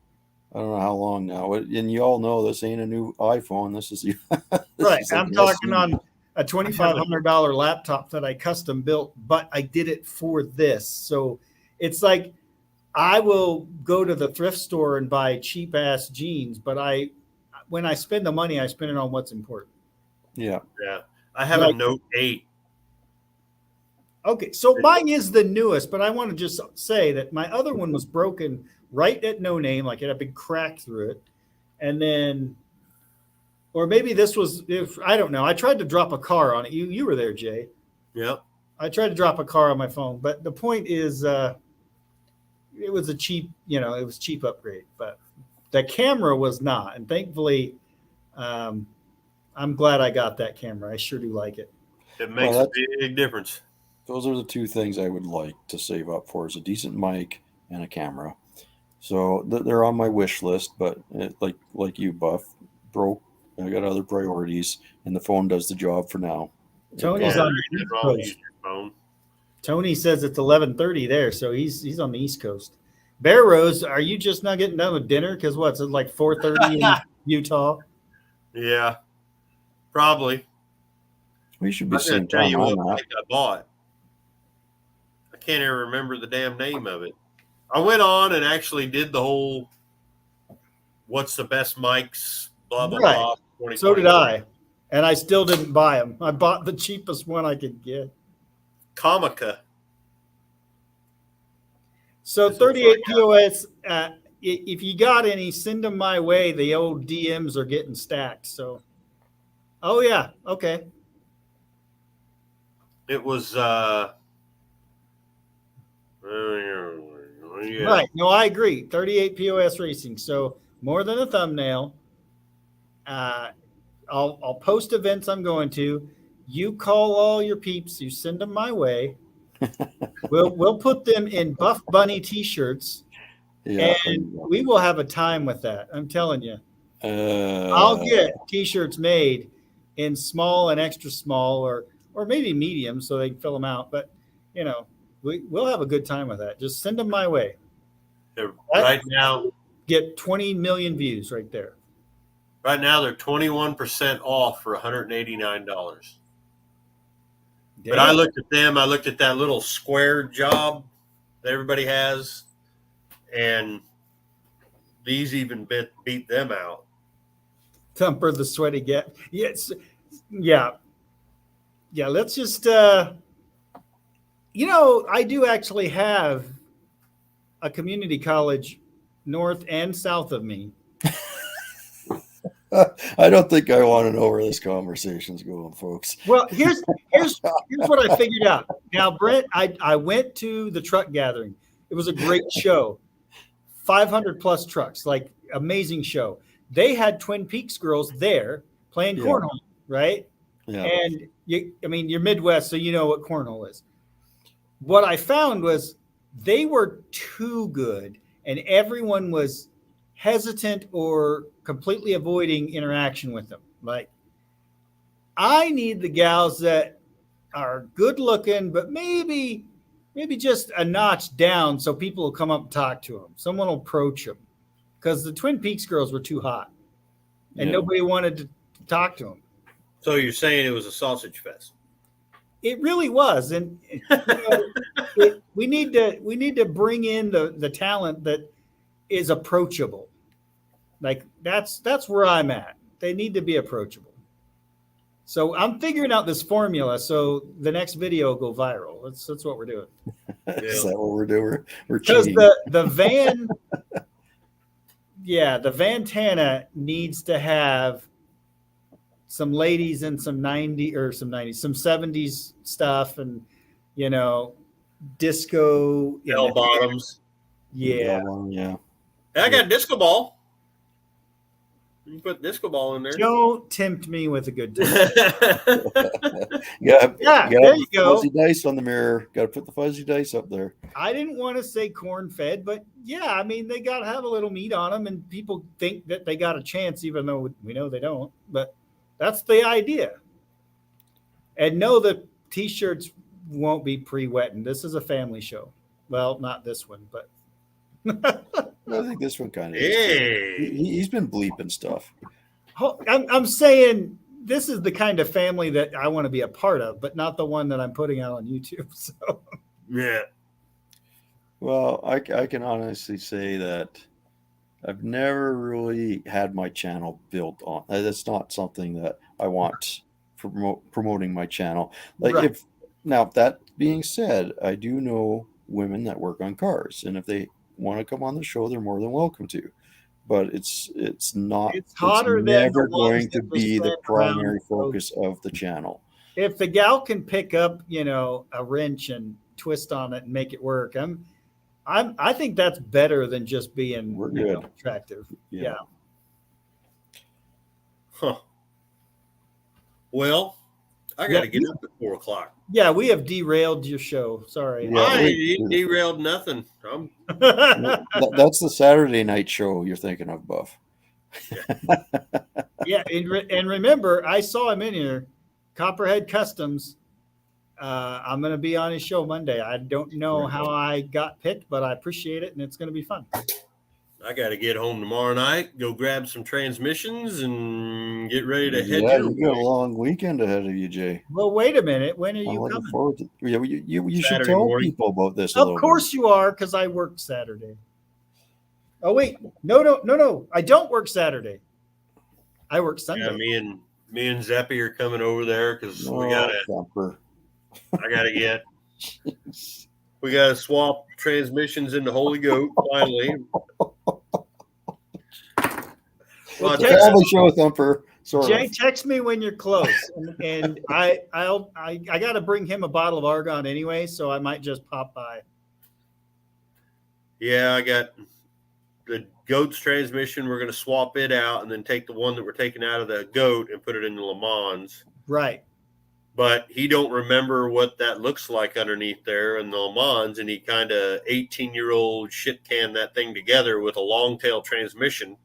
I don't know how long now. And you all know this ain't a new iPhone. This is right. Is like I'm talking on a $2,500 laptop that I custom built, but I did it for this. So it's like I will go to the thrift store and buy cheap ass jeans, but when I spend the money, I spend it on what's important. Yeah. Yeah. I have a Note 8. Okay, so mine is the newest, but I want to just say that my other one was broken right at no name, like it had a big crack through it. And then, or maybe this was, I don't know. I tried to drop a car on it. You were there, Jay. Yep. I tried to drop a car on my phone, but the point is, it was a cheap, it was cheap upgrade, but the camera was not. And thankfully, I'm glad I got that camera. I sure do like it. It makes a big difference. Those are the two things I would like to save up for: is a decent mic and a camera. So they're on my wish list, but like you, Buff, broke. I got other priorities, and the phone does the job for now. Tony's on the East Coast. Phone. Tony says it's 11:30 there, so he's on the East Coast. Bear Rose, are you just not getting done with dinner? Because what's it like 4:30 in Utah? Yeah, probably. We should be I'm seeing tell you time what on that. mic I bought. I can't even remember the damn name of it. I went on and actually did the whole what's the best mics, blah, blah, Right. blah. So did I. And I still didn't buy them. I bought the cheapest one I could get. Comica. So 38 POS, if you got any, send them my way. The old DMs are getting stacked. So, oh, yeah. Okay. It was yeah. Right. No, I agree. 38 POS Racing. So more than a thumbnail. I'll post events I'm going to. You call all your peeps. You send them my way. We'll put them in Buff Bunny T-shirts, and we will have a time with that. I'm telling you. I'll get T-shirts made in small and extra small, or maybe medium, so they can fill them out. But we'll have a good time with that. Just send them my way. Right now, get 20 million views right there. Right now, they're 21% off for $189. But I looked at them. I looked at that little square job that everybody has, and these even beat them out. Thumper the sweaty get. Yes. Yeah. Yeah. Let's just, I do actually have a community college north and south of me. I don't think I want to know where this conversation's going, folks. Well, here's what I figured out. Now, Brent, I went to the truck gathering. It was a great show. 500 plus trucks, like amazing show. They had Twin Peaks girls there playing cornhole, right? Yeah. And you're Midwest, so you know what cornhole is. What I found was they were too good, and everyone was hesitant or completely avoiding interaction with them. Like, I need the gals that are good looking, but maybe just a notch down, so people will come up and talk to them. Someone will approach them, because the Twin Peaks girls were too hot, and nobody wanted to talk to them. So you're saying it was a sausage fest? It really was, and we need to bring in the talent that is approachable. Like that's where I'm at. They need to be approachable. So I'm figuring out this formula so the next video will go viral. That's what we're doing. Is that what we're doing? We're because cheating. the van, the Vantana needs to have some ladies and some 70s stuff, and disco bell bottoms. Yeah. Yeah. I got a disco ball. You can put disco ball in there. Don't tempt me with a good time. Yeah, There you go. Fuzzy dice on the mirror. Got to put the fuzzy dice up there. I didn't want to say corn-fed, but yeah, I mean, they got to have a little meat on them, and people think that they got a chance, even though we know they don't. But that's the idea. And no, the T-shirts won't be pre-wetting. This is a family show. Well, not this one, but I think this one kind of Hey. is. He's been bleeping stuff. I'm saying this is the kind of family that I want to be a part of, but not the one that I'm putting out on YouTube. So Yeah. Well, I can honestly say that I've never really had my channel built on. That's not something that I want promoting my channel. Like Right. Now that being said, I do know women that work on cars, and if they want to come on the show, they're more than welcome to. But it's not. It's hotter than the never ones going to that be just the stand around primary and go- focus of the channel. if the gal can pick up, a wrench and twist on it and make it work, I think that's better than just being We're good. attractive. Yeah. Huh. Well, I got to get up at 4 o'clock. Yeah, we have derailed your show. Sorry. Yeah, I we- ain't derailed nothing. That's the Saturday night show you're thinking of, Buff. Yeah, and remember, I saw him in here, Copperhead Customs. I'm going to be on his show Monday. I don't know how I got picked, but I appreciate it, and it's going to be fun. I got to get home tomorrow night, go grab some transmissions, and get ready to head Yeah, your you got a way. long weekend ahead of you, Jay. Well, wait a minute. When are I'm you looking coming? forward to. Yeah, you should Saturday tell morning. people about this. A Of little course you are, because I work Saturday. Oh wait, no! I don't work Saturday. I work Sunday. Yeah, me and Zeppy are coming over there because bit. we Oh, gotta. Thumper. I gotta get. We gotta swap transmissions into Holy Goat finally. Well, Well, Jay- Family show, Thumper. Sort Jay, of. text me when you're close, and I got to bring him a bottle of Argon anyway, so I might just pop by. yeah, I got the Goat's transmission. We're gonna swap it out and then take the one that we're taking out of the Goat and put it in the Le Mans. Right. But he don't remember what that looks like underneath there in the Le Mans, and he kind of 18-year-old shit canned that thing together with a long tail transmission.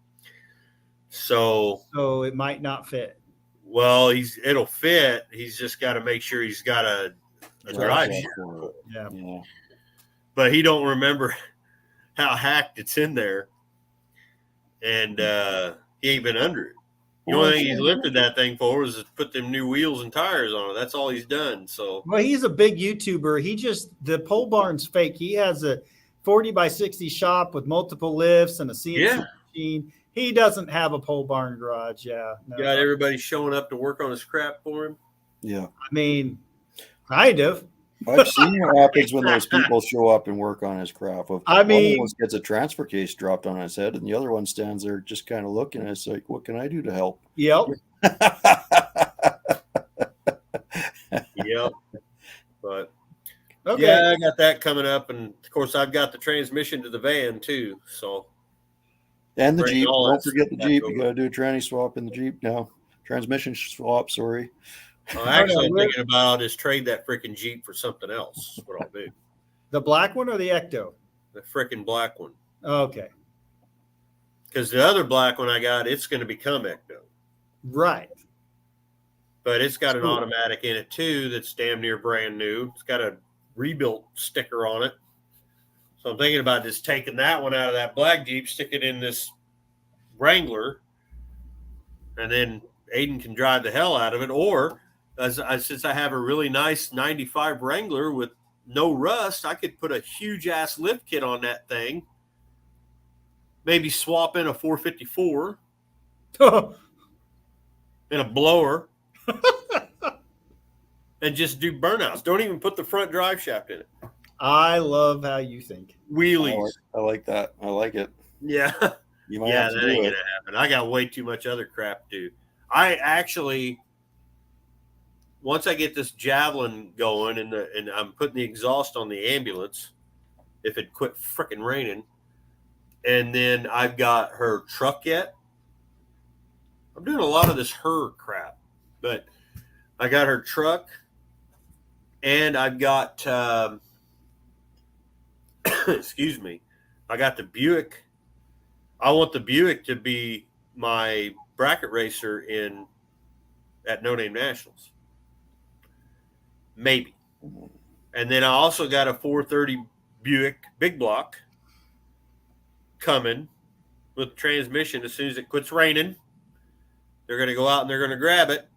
So, So it might not fit. well, it'll fit. He's just got to make sure he's got a drive Yeah, shaft. for it. Yeah. Yeah. But he don't remember how hacked it's in there, and he ain't been under it. The only thing he's lifted that thing for is to put them new wheels and tires on it. That's all he's done. So, Well, he's a big YouTuber. The pole barn's fake. He has a 40 by 60 shop with multiple lifts and a CNC machine. He doesn't have a pole barn garage. Yeah. No. got everybody showing up to work on his crap for him. Yeah. I mean, kind of. I've seen what happens when those people show up and work on his crap. I mean- one gets a transfer case dropped on his head, and the other one stands there just kind of looking. And it's like, what can I do to help? Yep. Yep. But Okay. yeah, I got that coming up, and of course, I've got the transmission to the van too. So And the Bring Jeep. all Don't that forget the stuff Jeep. over. You got to do a tranny swap in the Jeep now. Transmission swap. Sorry. actually, I'm we're- thinking about I'll just trade that freaking Jeep for something else. That's what I'll do. The black one or the Ecto? The freaking black one, Okay. because the other black one I got, it's going to become Ecto, Right. but it's got an Cool. automatic in it too. That's damn near brand new. It's got a rebuilt sticker on it. So I'm thinking about just taking that one out of that black Jeep, stick it in this Wrangler, and then Aiden can drive the hell out of it. Or since I have a really nice 95 Wrangler with no rust, I could put a huge ass lift kit on that thing. Maybe swap in a 454 and a blower and just do burnouts. Don't even put the front drive shaft in it. I love how you think. Wheelies. I like that. I like it. Yeah. You might Yeah, have to that do ain't it. gonna happen. I got way too much other crap to do. I actually, once I get this Javelin going and I'm putting the exhaust on the ambulance, if it quit freaking raining, and then I've got her truck yet, I'm doing a lot of this her crap, but I got her truck, and I've got excuse me, I got the Buick. I want the Buick to be my bracket racer at No Name Nationals. Maybe. And then I also got a 430 Buick big block coming with transmission as soon as it quits raining. They're going to go out and they're going to grab it.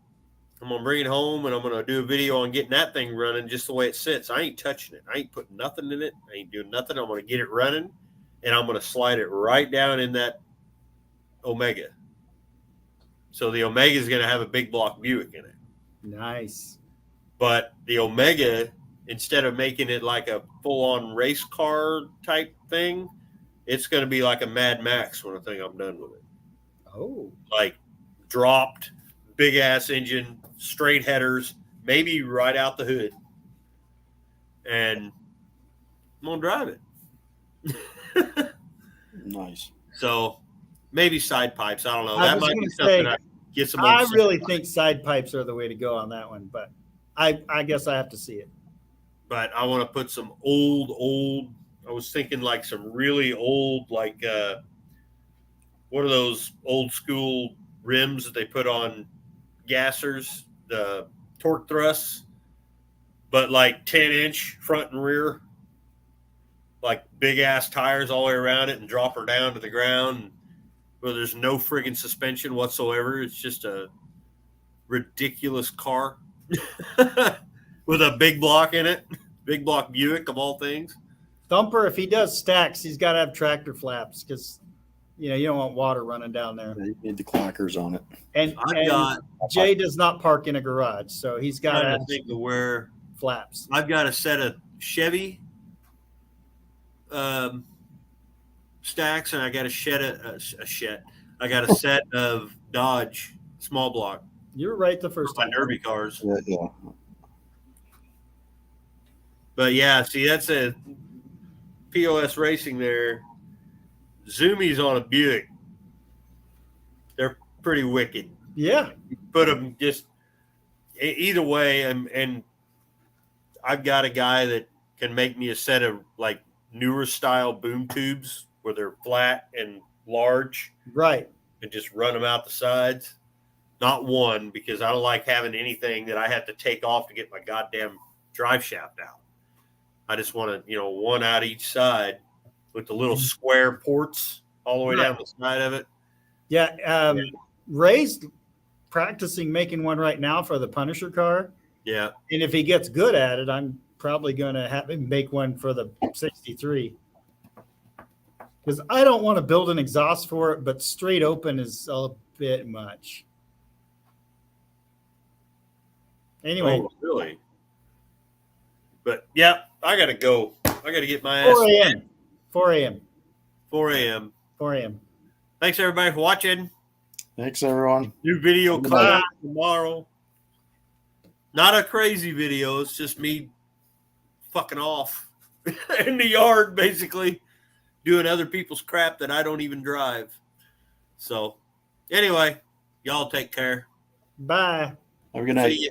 I'm going to bring it home, and I'm going to do a video on getting that thing running just the way it sits. I ain't touching it. I ain't putting nothing in it. I ain't doing nothing. I'm going to get it running, and I'm going to slide it right down in that Omega. So the Omega is going to have a big block Buick in it. Nice. But the Omega, instead of making it like a full-on race car type thing, it's going to be like a Mad Max when I think I'm done with it. Oh. Like dropped, big-ass engine, straight headers, maybe right out the hood. And I'm going to drive it. Nice. So maybe side pipes. I don't know. I That was might be gonna something say, I get some. I old really side think side pipes are the way to go on that one, but I guess I have to see it. But I want to put some old. I was thinking like some really old, like what are those old school rims that they put on gassers, the torque thrusts, but like 10-inch front and rear, like big ass tires all the way around it, and drop her down to the ground where there's no friggin' suspension whatsoever. It's just a ridiculous car with a big block in it, big block Buick of all things. Thumper, if he does stacks, he's got to have tractor flaps because you don't want water running down there. You need the clackers on it. And Jay does not park in a garage, so he's got to have think of where flaps. I've got a set of Chevy stacks, and I got I got a set of Dodge small block. You were right the first My time. derby cars. Yeah. But yeah, see, that's a POS Racing there. Zoomies on a Buick. They're pretty wicked. Yeah. Put them just either way, and I've got a guy that can make me a set of like newer style boom tubes where they're flat and large, Right. and just run them out the sides. Not one, because I don't like having anything that I have to take off to get my goddamn drive shaft out. I just want to, one out each side with the little square ports all the way down the side of it. Yeah. Ray's practicing making one right now for the Punisher car. Yeah. And if he gets good at it, I'm probably going to have him make one for the 63. Because I don't want to build an exhaust for it, but straight open is a bit much. Anyway. Oh, really? But yeah, I got to go. I got to get my 4 ass. a.m. 4 a.m. 4 a.m. 4 a.m. Thanks everybody for watching. Thanks, everyone. New video Good coming night. out tomorrow. Not a crazy video. It's just me fucking off in the yard, basically, doing other people's crap that I don't even drive. So, anyway, y'all take care. Bye. Have a good night. See ya.